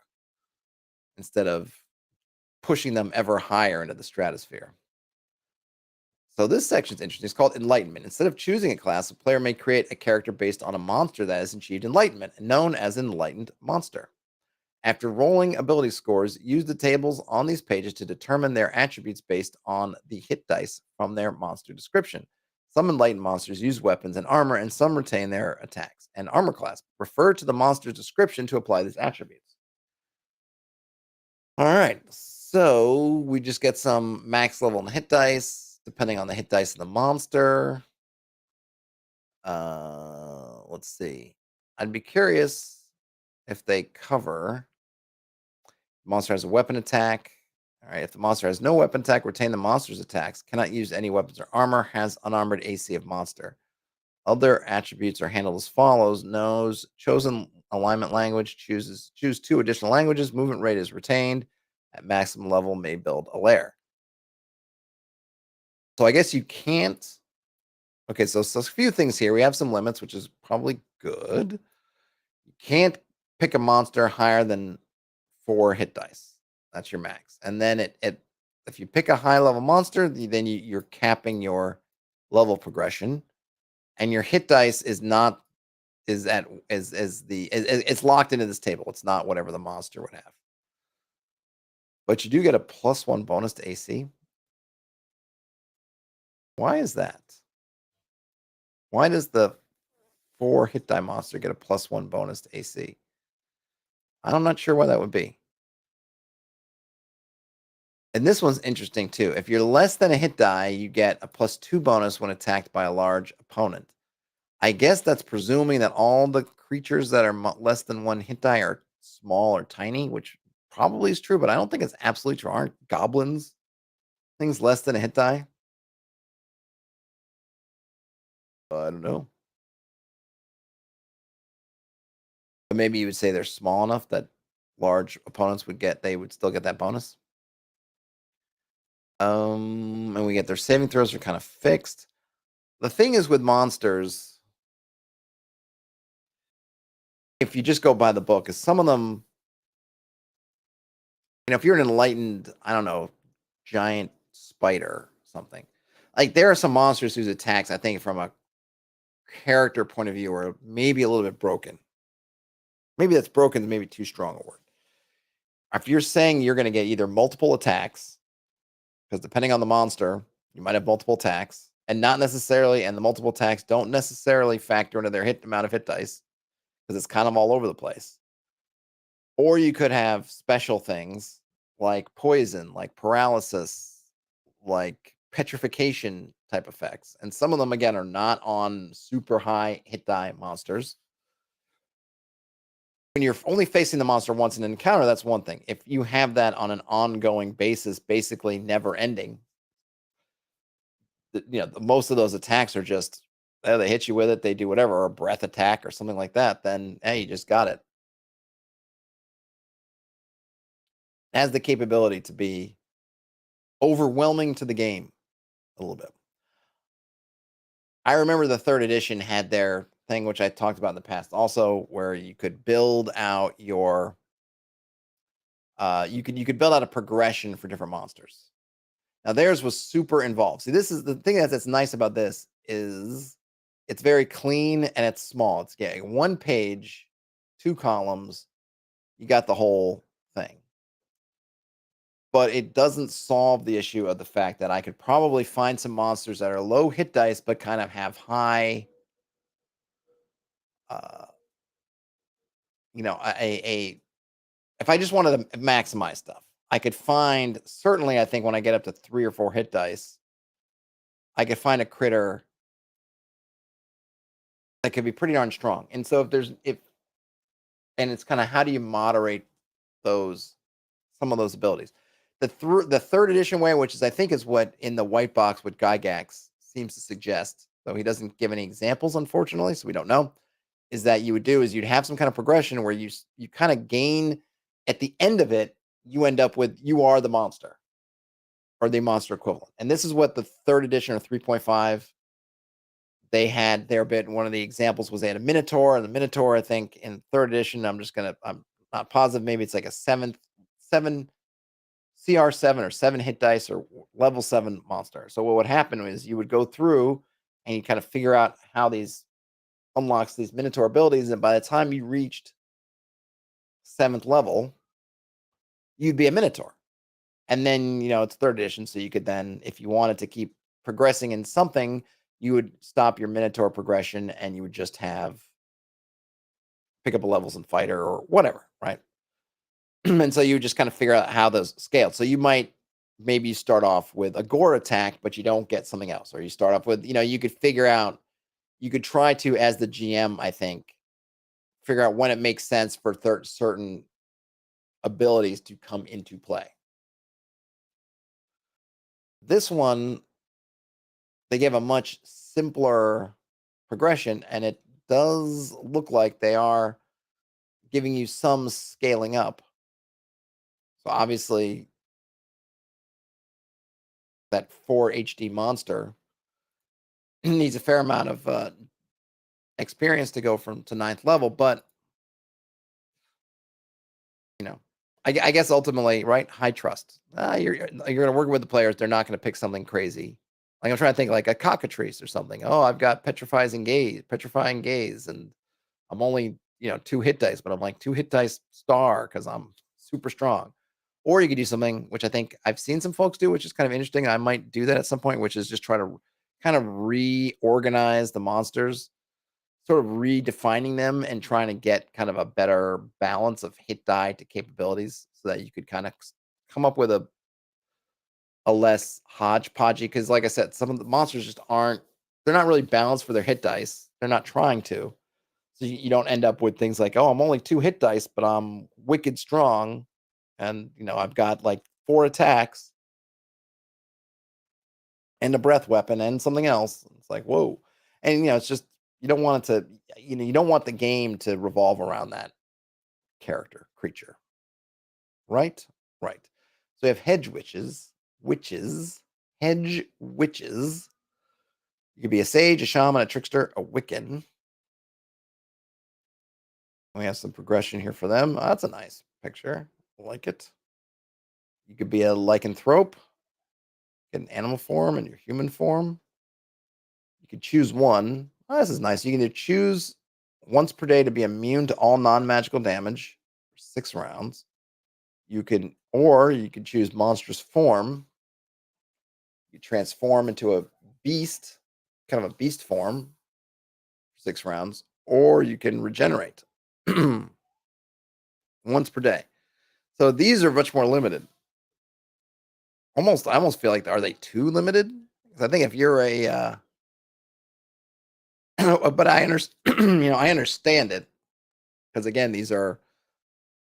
instead of pushing them ever higher into the stratosphere. So this section is interesting. It's called Enlightenment. Instead of choosing a class, a player may create a character based on a monster that has achieved enlightenment, known as an enlightened monster. After rolling ability scores, use the tables on these pages to determine their attributes based on the hit dice from their monster description. Some enlightened monsters use weapons and armor, and some retain their attacks and armor class. Refer to the monster's description to apply these attributes. All right, so we just get some max level and hit dice, depending on the hit dice of the monster. Let's see. I'd be curious if they cover monster has a weapon attack. All right, if the monster has no weapon attack, retain the monster's attacks. Cannot use any weapons or armor. Has unarmored AC of monster. Other attributes are handled as follows: knows chosen alignment language. Choose 2 additional languages. Movement rate is retained. At maximum level, may build a lair. So I guess you can't. Okay, so a few things here. We have some limits, which is probably good. You can't pick a monster higher than 4 hit dice. That's your max. And then if you pick a high level monster, then you're capping your level progression, and your hit dice is not is at is the it's locked into this table. It's not whatever the monster would have. But you do get a +1 bonus to AC. Why is that? Why does the 4 hit die monster get a +1 bonus to AC? I'm not sure why that would be. And this one's interesting too. If you're less than a hit die, you get a +2 bonus when attacked by a large opponent. I guess that's presuming that all the creatures that are less than 1 hit die are small or tiny, which probably is true, but I don't think it's absolutely true. Aren't goblins things less than a hit die? I don't know. But maybe you would say they're small enough that large opponents they would still get that bonus. And we get their saving throws are kind of fixed. The thing is with monsters, if you just go by the book, is some of them, if you're an enlightened, I don't know, giant spider or something, like there are some monsters whose attacks, I think, from a character point of view, are maybe a little bit broken. Maybe that's broken is maybe too strong a word. If you're saying you're going to get either multiple attacks, because depending on the monster, you might have multiple attacks, and the multiple attacks don't necessarily factor into their amount of hit dice, because it's kind of all over the place. Or you could have special things like poison, like paralysis, like petrification type effects. And some of them, again, are not on super high hit die monsters. When you're only facing the monster once in an encounter, that's one thing. If you have that on an ongoing basis, basically never ending, most of those attacks are just, they hit you with it, they do whatever, or a breath attack or something like that, then, hey, you just got it. has the capability to be overwhelming to the game a little bit. I remember the third edition had their thing, which I talked about in the past, also where you could build out your you could build out a progression for different monsters. Now theirs was super involved. See, this is the thing that's nice about this is it's very clean and it's small. It's one page, two columns, you got the whole thing. But it doesn't solve the issue of the fact that I could probably find some monsters that are low hit dice but kind of have high uh a if I just wanted to maximize stuff, I could find certainly I think when I get up to 3 or 4 hit dice, I could find a critter that could be pretty darn strong. And so if and it's kind of how do you moderate those some of those abilities. The third edition way, which is I think is what in the white box what Gygax seems to suggest, though he doesn't give any examples, unfortunately, so we don't know, is that you would do is you'd have some kind of progression where you kind of gain at the end of it, you end up with you are the monster or the monster equivalent. And this is what the third edition or 3.5 they had their bit. One of the examples was they had a Minotaur, and the Minotaur, I think, in third edition, I'm not positive, maybe it's like a seven CR7 or 7 hit dice or level 7 monster. So what would happen is you would go through and you kind of figure out how these unlocks these Minotaur abilities, and by the time you reached 7th level, you'd be a Minotaur. And then, it's third edition, so you could then, if you wanted to keep progressing in something, you would stop your Minotaur progression and you would just have pick up a levels in fighter or whatever, right? And so you just kind of figure out how those scale. So you might maybe start off with a gore attack, but you don't get something else, or you start off with, you could figure out, you could try to, as the GM, I think, figure out when it makes sense for certain abilities to come into play. This one, they give a much simpler progression, and it does look like they are giving you some scaling up. So obviously, that 4 HD monster needs a fair amount of experience to go from to 9th level, but you know, I guess ultimately, right? High trust. You're going to work with the players. They're not going to pick something crazy. Like I'm trying to think, like a cockatrice or something. Oh, I've got petrifying gaze, and I'm only 2 hit dice, but I'm like 2 hit dice star because I'm super strong. Or you could do something which I think I've seen some folks do, which is kind of interesting. I might do that at some point, which is just try to kind of reorganize the monsters, sort of redefining them and trying to get kind of a better balance of hit die to capabilities so that you could kind of come up with a less hodgepodgey. Because like I said, some of the monsters just they're not really balanced for their hit dice. They're not trying to. So you don't end up with things like, oh, I'm only 2 hit dice, but I'm wicked strong. And, I've got like 4 attacks and a breath weapon and something else. It's like, whoa. And, it's just, you don't want it to, you don't want the game to revolve around that creature. Right? Right. So we have hedge witches. You could be a sage, a shaman, a trickster, a Wiccan. We have some progression here for them. Oh, that's a nice picture. I like it. You could be a lycanthrope, get an animal form and your human form. You could choose one. Oh, this is nice. You can either choose once per day to be immune to all non-magical damage for 6 rounds. You could choose monstrous form. You transform into a beast, kind of a beast form for 6 rounds, or you can regenerate once per day. So these are much more limited. I almost feel like, are they too limited? Because I think if you're but I understand, I understand it because again, these are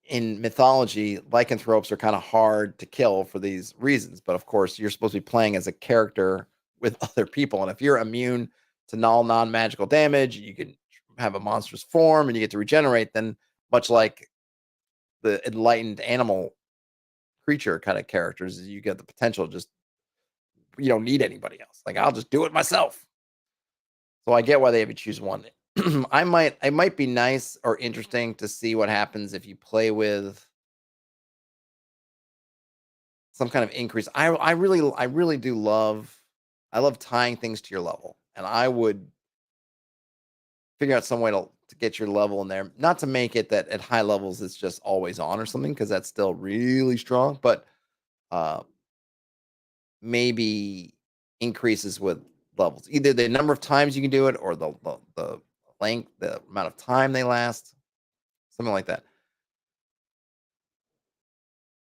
in mythology. Lycanthropes are kind of hard to kill for these reasons, but of course, you're supposed to be playing as a character with other people, and if you're immune to non-magical damage, you can have a monstrous form and you get to regenerate. Then, much like the enlightened animal creature kind of characters is you get the potential just you don't need anybody else. Like I'll just do it myself. So I get why they have you choose one. It might be nice or interesting to see what happens if you play with some kind of increase. I really do love I love tying things to your level. And I would figure out some way to get your level in there. Not to make it that at high levels it's just always on or something, because that's still really strong, but uh maybe increases with levels. Either the number of times you can do it or the length, the amount of time they last, something like that.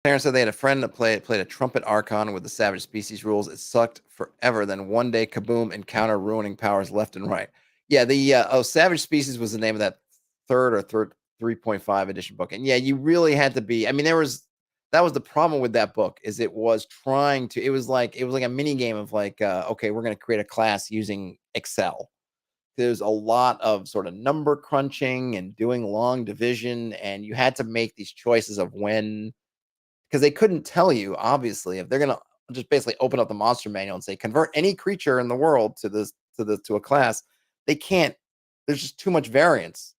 Parents said they had a friend that played a trumpet archon with the savage species rules. It sucked forever. Then one day, kaboom! Encounter ruining powers left and right. Yeah, the savage species was the name of that third 3.5 edition book, and yeah, you really had to be. I mean, that was the problem with that book is it was trying to. It was like a mini game of like, okay, we're going to create a class using Excel. There's a lot of sort of number crunching and doing long division, and you had to make these choices of when, because they couldn't tell you obviously if they're gonna just basically open up the monster manual and say convert any creature in the world to a class. They can't. There's just too much variance.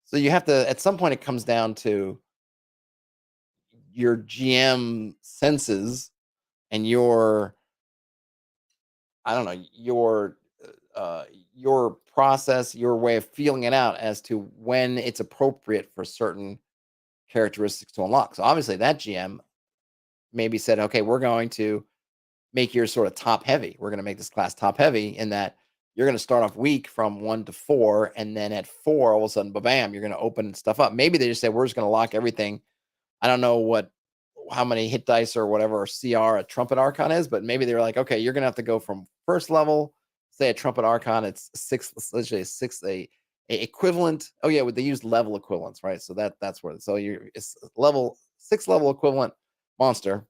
So you have to. At some point, it comes down to your GM senses and your I don't know your process, your way of feeling it out as to when it's appropriate for certain characteristics to unlock. So obviously, that GM maybe said, okay, we're going to make yours sort of top heavy. We're going to make this class top heavy in that you're going to start off weak from 1 to 4, and then at 4, all of a sudden, bam, you're going to open stuff up. Maybe they just said we're just going to lock everything. I don't know how many hit dice or whatever or CR a trumpet archon is, but maybe they were like, okay, you're going to have to go from first level. Say a trumpet archon, it's six, literally a equivalent. Oh yeah, they use level equivalents, right? So that's where. So it's level 6 level equivalent monster,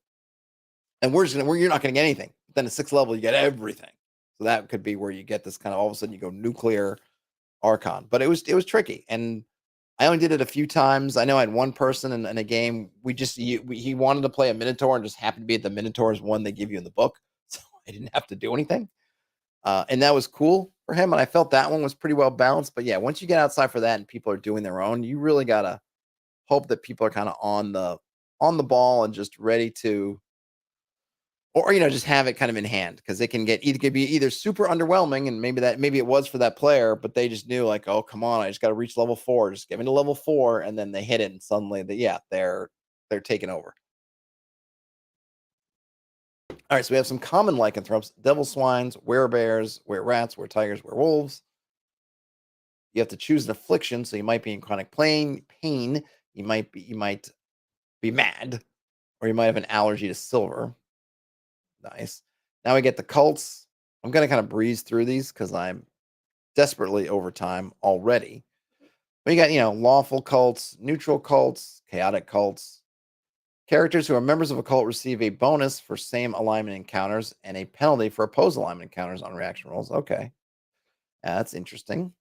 and you're not going to get anything. Then at 6th level, you get everything. So that could be where you get this kind of all of a sudden you go nuclear archon. But it was tricky, and I only did it a few times. I know I had one person in a game. He wanted to play a Minotaur and just happened to be at the Minotaur's one they give you in the book, so I didn't have to do anything, and that was cool for him. And I felt that one was pretty well balanced. But yeah, once you get outside for that and people are doing their own, you really gotta hope that people are kind of on the ball and just ready to, or just have it kind of in hand, because it could be either super underwhelming, and maybe it was for that player, but they just knew like, oh come on, I just got to reach level 4, just get me to level 4, and then they hit it and suddenly they're taking over. All right, so we have some common lycanthropes: devil swines, werebears, were-rats, were-tigers, were-wolves. You have to choose an affliction, so you might be in chronic pain, you might be mad, or you might have an allergy to silver. Nice. Now we get the cults. I'm going to kind of breeze through these because I'm desperately over time already. But you got, lawful cults, neutral cults, chaotic cults. Characters who are members of a cult receive a bonus for same alignment encounters and a penalty for opposed alignment encounters on reaction rolls. Okay. That's interesting.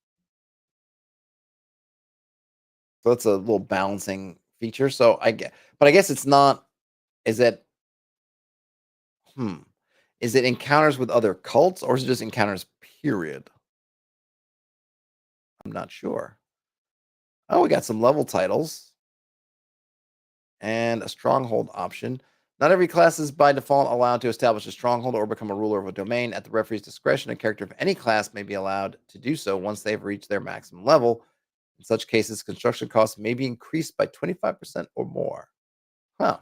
So that's a little balancing feature. But I guess it's not, is it, is it encounters with other cults, or is it just encounters, period? I'm not sure. Oh, we got some level titles and a stronghold option. Not every class is by default allowed to establish a stronghold or become a ruler of a domain. At the referee's discretion, a character of any class may be allowed to do so once they've reached their maximum level. In such cases, construction costs may be increased by 25% or more. Huh.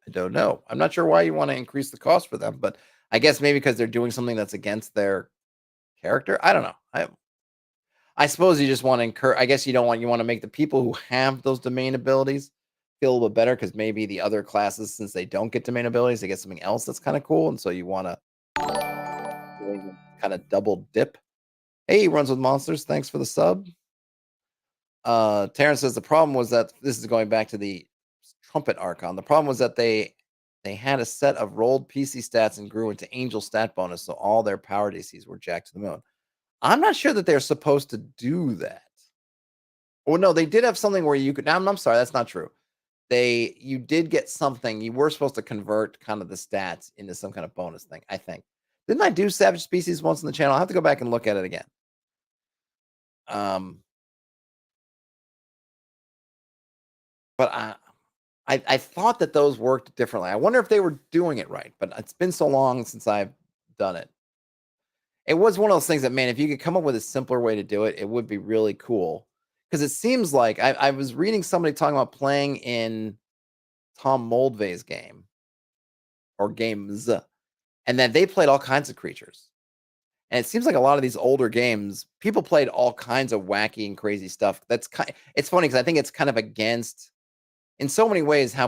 I don't know. I'm not sure why you want to increase the cost for them, but I guess maybe because they're doing something that's against their character. I don't know. I suppose you just want to encourage. I guess you want to make the people who have those domain abilities feel a little bit better, because maybe the other classes, since they don't get domain abilities, they get something else that's kind of cool, and so you want to kind of double dip. Hey, runs with monsters. Thanks for the sub. Terrence says the problem was that this is going back to the trumpet archon. The problem was that they had a set of rolled PC stats and grew into angel stat bonus, so all their power DCs were jacked to the moon. I'm not sure that they're supposed to do that. Well, no, they did have something where you could. I'm sorry, that's not true. you did get something. You were supposed to convert kind of the stats into some kind of bonus thing, I think. Didn't I do Savage Species once on the channel? I'll have to go back and look at it again. But I thought that those worked differently. I wonder if they were doing it right, but it's been so long since I've done it. It was one of those things that, man, if you could come up with a simpler way to do it, it would be really cool. Because it seems like I was reading somebody talking about playing in Tom Moldvay's game or games, and that they played all kinds of creatures. And it seems like a lot of these older games, people played all kinds of wacky and crazy stuff. It's funny because I think it's kind of against, in so many ways, how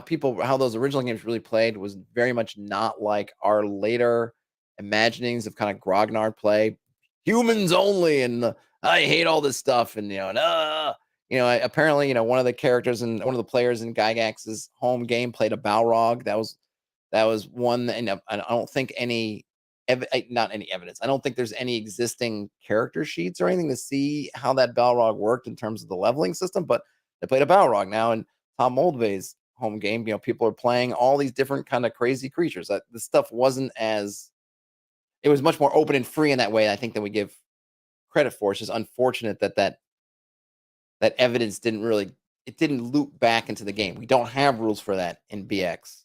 those original games really played was very much not like our later imaginings of kind of grognard play. Humans only, and I hate all this stuff, and apparently, one of the characters and one of the players in Gygax's home game played a Balrog. That was one, and I don't think not any evidence. I don't think there's any existing character sheets or anything to see how that Balrog worked in terms of the leveling system, but they played a Balrog now in Tom Moldvay's home game. People are playing all these different kind of crazy creatures. This stuff it was much more open and free in that way, I think, than we give credit for. It's just unfortunate that evidence didn't loop back into the game. We don't have rules for that in BX.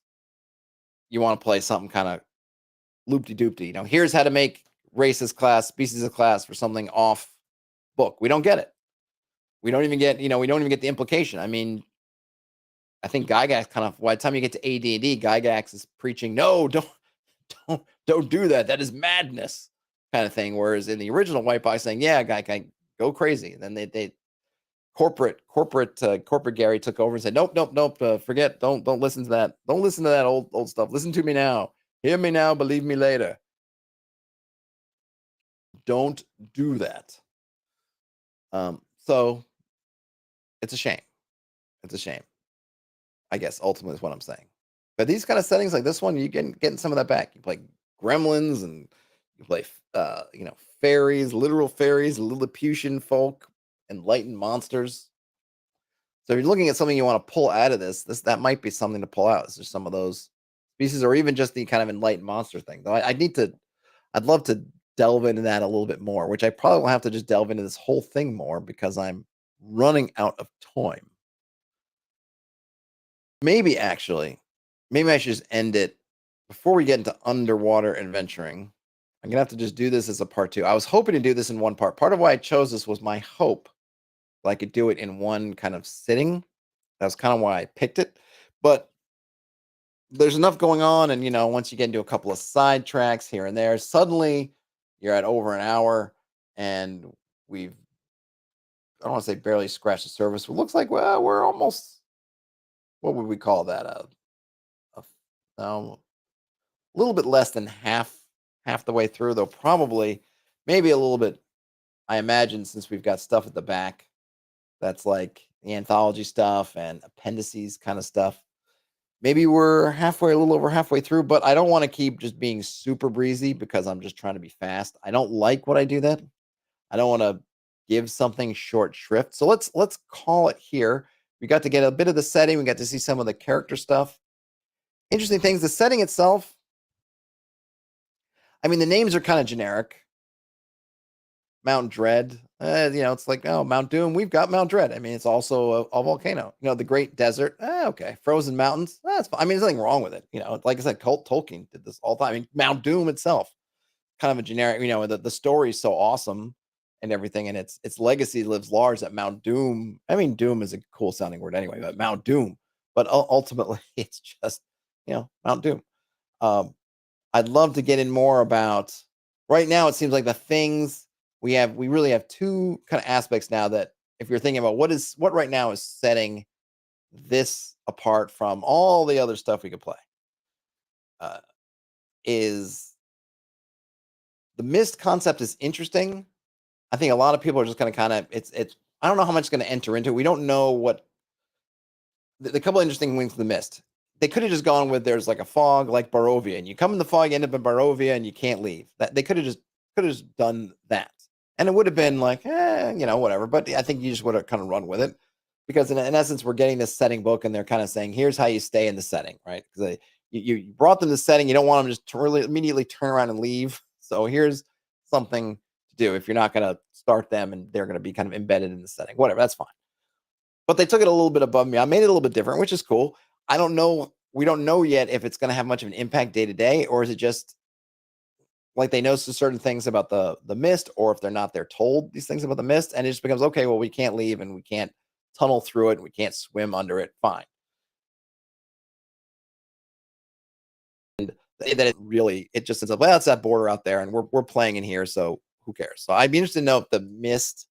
You want to play something kind of loop-de-doop-de. Here's how to make races class, species of class for something off book. We don't get it. We don't even get the implication. I mean, I think Gygax kind of, by the time you get to AD&D, Gygax is preaching, no, don't do that. That is madness, kind of thing. Whereas in the original White Box, saying, yeah, Gygax, go crazy. And then they corporate Gary took over and said, nope, forget, don't listen to that. Don't listen to that old stuff. Listen to me now. Hear me now, believe me later. Don't do that. So it's a shame. It's a shame, I guess, ultimately is what I'm saying. But these kind of settings like this one, you getting some of that back. You play gremlins and you play fairies, literal fairies, Lilliputian folk, enlightened monsters. So if you're looking at something you want to pull out of that might be something to pull out. It's just some of those species, or even just the kind of enlightened monster thing. Though I'd love to delve into that a little bit more, which I probably will have to just delve into this whole thing more because I'm running out of time. Maybe I should just end it before we get into underwater adventuring. I'm gonna have to just do this as a part 2. I was hoping to do this in one part. Part of why I chose this was my hope that I could do it in one kind of sitting. That's kind of why I picked it. But there's enough going on, and once you get into a couple of side tracks here and there, suddenly you're at over an hour, and I don't want to say barely scratched the surface. It looks like, well, we're almost, what would we call that? A little bit less than half the way through, though probably maybe a little bit, I imagine, since we've got stuff at the back that's like the anthology stuff and appendices kind of stuff. Maybe we're a little over halfway through, but I don't want to keep just being super breezy because I'm just trying to be fast. I don't like what I do that. I don't want to give something short shrift. So let's call it here. We got to get a bit of the setting. We got to see some of the character stuff. Interesting things. The setting itself, I mean, the names are kind of generic. Mount Dread, it's like, oh, Mount Doom. We've got Mount Dread. I mean, it's also a volcano. The Great Desert. Okay, Frozen Mountains. That's fine. I mean, there's nothing wrong with it. Like I said, Tolkien did this all the time. I mean, Mount Doom itself, kind of a generic. The story is so awesome and everything, and its legacy lives large. At Mount Doom. I mean, Doom is a cool sounding word anyway, but Mount Doom. But ultimately, it's just Mount Doom. I'd love to get in more about. Right now, it seems like the things. We really have two kind of aspects now that if you're thinking about what right now is setting this apart from all the other stuff we could play, is the mist concept is interesting. I think a lot of people are just going to kind of, it's, I don't know how much is going to enter into it. We don't know what, the couple of interesting things in the mist. They could have just gone with, there's like a fog like Barovia, and you come in the fog, you end up in Barovia, and you can't leave. That they could have just done that. And it would have been like, whatever. But I think you just would have kind of run with it. because in essence, we're getting this setting book, and they're kind of saying, "Here's how you stay in the setting," right? Because you brought them the setting, you don't want them just to really immediately turn around and leave. So here's something to do if you're not going to start them, and they're going to be kind of embedded in the setting. Whatever, that's fine. But they took it a little bit above me. I made it a little bit different, which is cool. I don't know. We don't know yet if it's going to have much of an impact day to day, or is it just like they know certain things about the mist, or if they're not, they're told these things about the mist, and it just becomes okay. Well, we can't leave, and we can't tunnel through it, and we can't swim under it. Fine. That it really it just ends up, well, it's that border out there, and we're playing in here, so who cares? So I'd be interested to know if the mist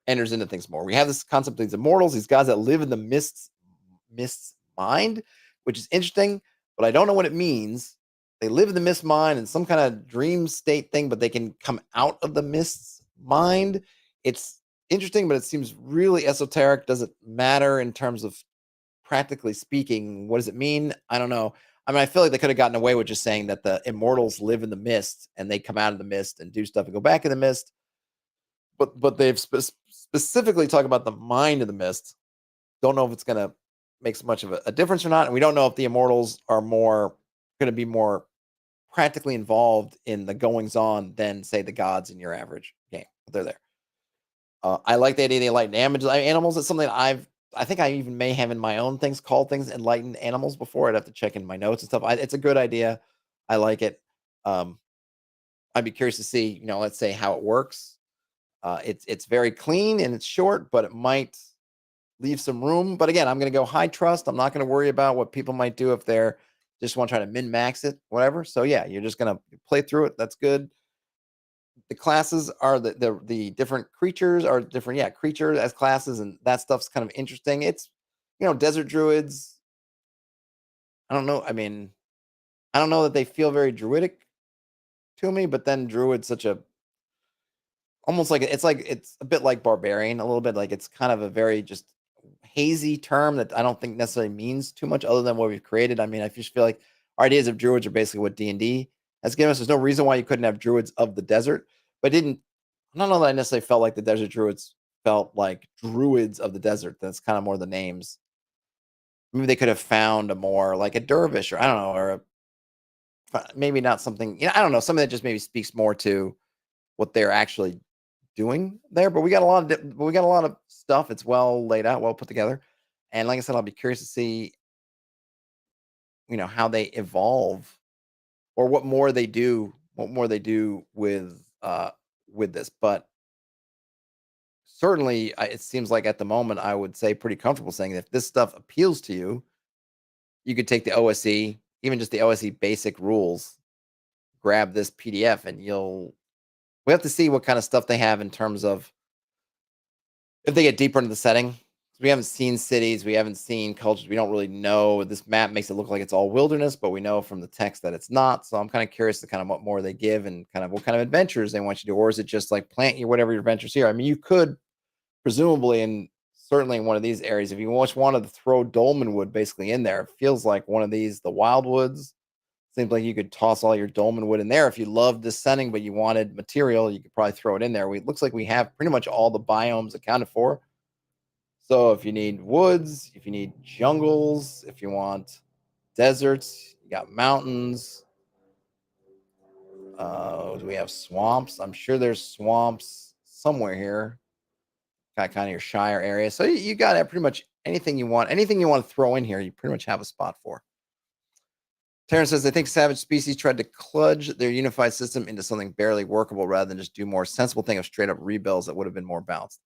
enters into things more. We have this concept of these immortals, these guys that live in the mist's mind, which is interesting, but I don't know what it means. They live in the mist mind and some kind of dream state thing, but they can come out of the mist's mind. It's interesting, but it seems really esoteric. Does it matter in terms of practically speaking? What does it mean? I don't know. I mean, I feel like they could have gotten away with just saying that the immortals live in the mist and they come out of the mist and do stuff and go back in the mist. But they've specifically talked about the mind of the mist. Don't know if it's going to make so much of a difference or not, and we don't know if the immortals are more going to be more practically involved in the goings on than say the gods in your average game. But they're there. I like the idea of the enlightened animals. It's something that I think I even may have in my own things called things enlightened animals before. I'd have to check in my notes and stuff. It's a good idea. I like it. Um, I'd be curious to see, let's say how it works. It's very clean and it's short, but it might leave some room. But again, I'm going to go high trust. I'm not going to worry about what people might do if they're just want to try to min max it, whatever. So yeah, you're just going to play through it. That's good. The classes are the different creatures are different. Yeah, creatures as classes, and that stuff's kind of interesting. It's desert druids. I don't know. I mean, I don't know that they feel very druidic to me, but then druid's such a almost like it's a bit like barbarian, a little bit like it's kind of a very just hazy term that I don't think necessarily means too much other than what we've created. I mean, I just feel like our ideas of druids are basically what D&D has given us. There's no reason why you couldn't have druids of the desert, but didn't I don't know that I necessarily felt like the desert druids felt like druids of the desert. That's kind of more the names. Maybe they could have found a more like a dervish or I don't know, or maybe not something, I don't know, something that just maybe speaks more to what they're actually doing there. But we got a lot of stuff. It's well laid out, well put together. And like I said, I'll be curious to see, how they evolve or what more they do with this. But certainly it seems like at the moment I would say pretty comfortable saying that if this stuff appeals to you, you could take the OSE, even just the OSE basic rules, grab this PDF, and we have to see what kind of stuff they have in terms of if they get deeper into the setting. We haven't seen cities, we haven't seen cultures, we don't really know. This map makes it look like it's all wilderness, but we know from the text that it's not. So I'm kind of curious to kind of what more they give and kind of what kind of adventures they want you to do, or is it just like plant your whatever your adventures here? I mean, you could presumably, and certainly in one of these areas, if you just wanted to throw Dolmen Wood basically in there, it feels like one of these, the Wildwoods. Seems like you could toss all your Dolmen Wood in there. If you loved this setting, but you wanted material, you could probably throw it in there. It looks like we have pretty much all the biomes accounted for. So if you need woods, if you need jungles, if you want deserts, you got mountains. Do we have swamps? I'm sure there's swamps somewhere here. Got kind of your Shire area. So you got pretty much anything you want. Anything you want to throw in here, you pretty much have a spot for. Terrence says, I think savage species tried to kludge their unified system into something barely workable rather than just do more sensible thing of straight up rebuilds that would have been more balanced.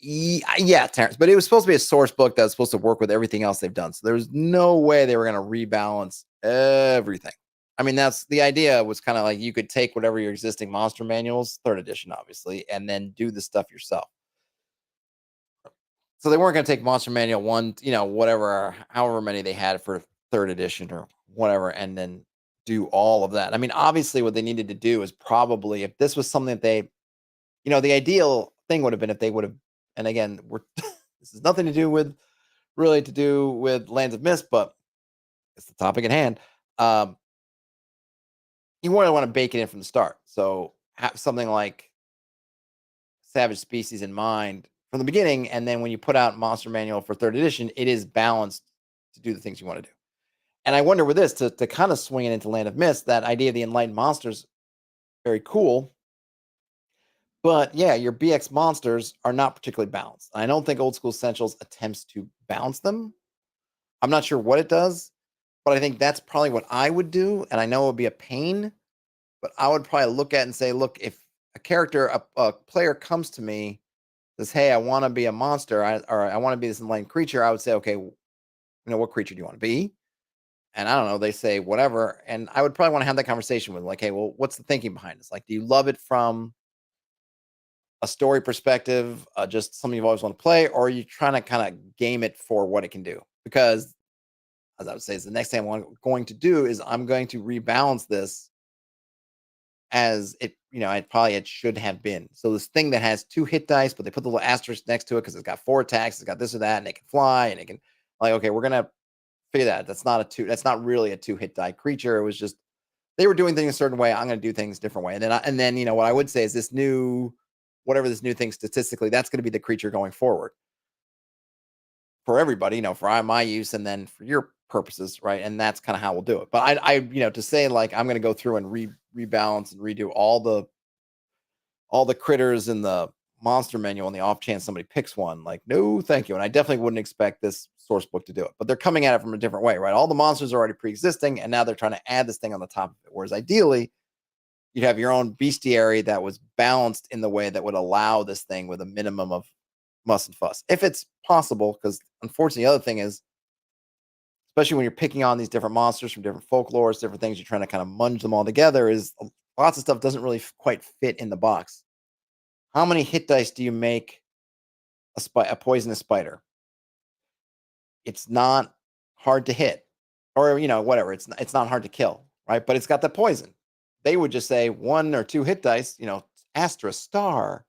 Yeah, Terrence, but it was supposed to be a source book that was supposed to work with everything else they've done. So there was no way they were going to rebalance everything. I mean, that's the idea was kind of like you could take whatever your existing monster manuals, third edition, obviously, and then do the stuff yourself. So they weren't going to take Monster Manual 1, whatever, however many they had for third edition or whatever, and then do all of that. I mean, obviously, what they needed to do is probably if this was something that they, the ideal thing would have been if they would have, and again, this has nothing to do with Lands of Mist, but it's the topic at hand. You want to bake it in from the start. So have something like Savage Species in mind from the beginning. And then when you put out Monster Manual for third edition, it is balanced to do the things you want to do. And I wonder with this to kind of swing it into Land of Mist, that idea of the enlightened monsters, very cool. But yeah, your BX monsters are not particularly balanced. I don't think Old School Essentials attempts to balance them. I'm not sure what it does, but I think that's probably what I would do. And I know it would be a pain, but I would probably look at it and say, look, if a character, a player comes to me, says, hey, I want to be a monster, or I want to be this enlightened creature, I would say, okay, what creature do you want to be? And I don't know, they say whatever. And I would probably want to have that conversation with them, like, hey, well, what's the thinking behind this? Like, do you love it from a story perspective, just something you've always wanted to play, or are you trying to kind of game it for what it can do? Because, as I would say, is the next thing I'm going to do is I'm going to rebalance this as it should have been. So this thing that has 2 hit dice, but they put the little asterisk next to it because it's got 4 attacks, it's got this or that, and it can fly, and it can, like, okay, we're gonna figure that. That's not really a 2 hit die creature. It was just they were doing things a certain way. I'm gonna do things a different way. And then what I would say is this new, whatever this new thing statistically, that's gonna be the creature going forward for everybody, for my use and then for your purposes, right? And that's kind of how we'll do it. But to say like I'm going to go through and rebalance and redo all the critters in the monster manual on the off chance somebody picks one, like no, thank you. And I definitely wouldn't expect this source book to do it. But they're coming at it from a different way, right? All the monsters are already pre-existing, and now they're trying to add this thing on the top of it. Whereas ideally, you'd have your own bestiary that was balanced in the way that would allow this thing with a minimum of muss and fuss, if it's possible. Because unfortunately, the other thing is, especially when you're picking on these different monsters from different folklores, different things, you're trying to kind of munge them all together, is lots of stuff doesn't really quite fit in the box. How many hit dice do you make a poisonous spider? It's not hard to hit, or whatever. It's not hard to kill, right? But it's got the poison. They would just say 1 or 2 hit dice, asterisk star,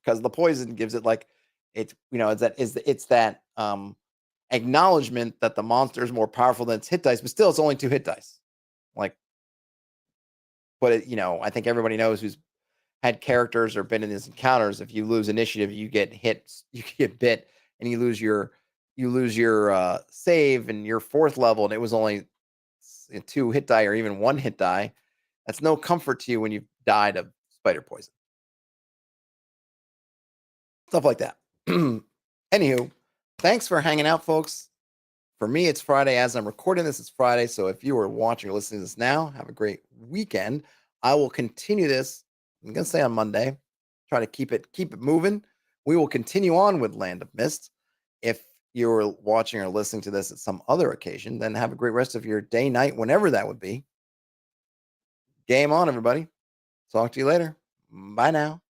because the poison gives it like it's that acknowledgement that the monster is more powerful than its hit dice, but still it's only 2 hit dice. Like, but I think everybody knows who's had characters or been in these encounters. If you lose initiative, you get hit, you get bit, and you lose your save and your 4th level, and it was only 2 hit die or even 1 hit die. That's no comfort to you when you've died of spider poison. Stuff like that. Anywho, thanks for hanging out, folks. For me, it's Friday. As I'm recording this, it's Friday. So if you are watching or listening to this now, have a great weekend. I will continue this. I'm gonna say on Monday. Try to keep it moving. We will continue on with Land of Mist. If you're watching or listening to this at some other occasion, then have a great rest of your day, night, whenever that would be. Game on, everybody. Talk to you later. Bye now.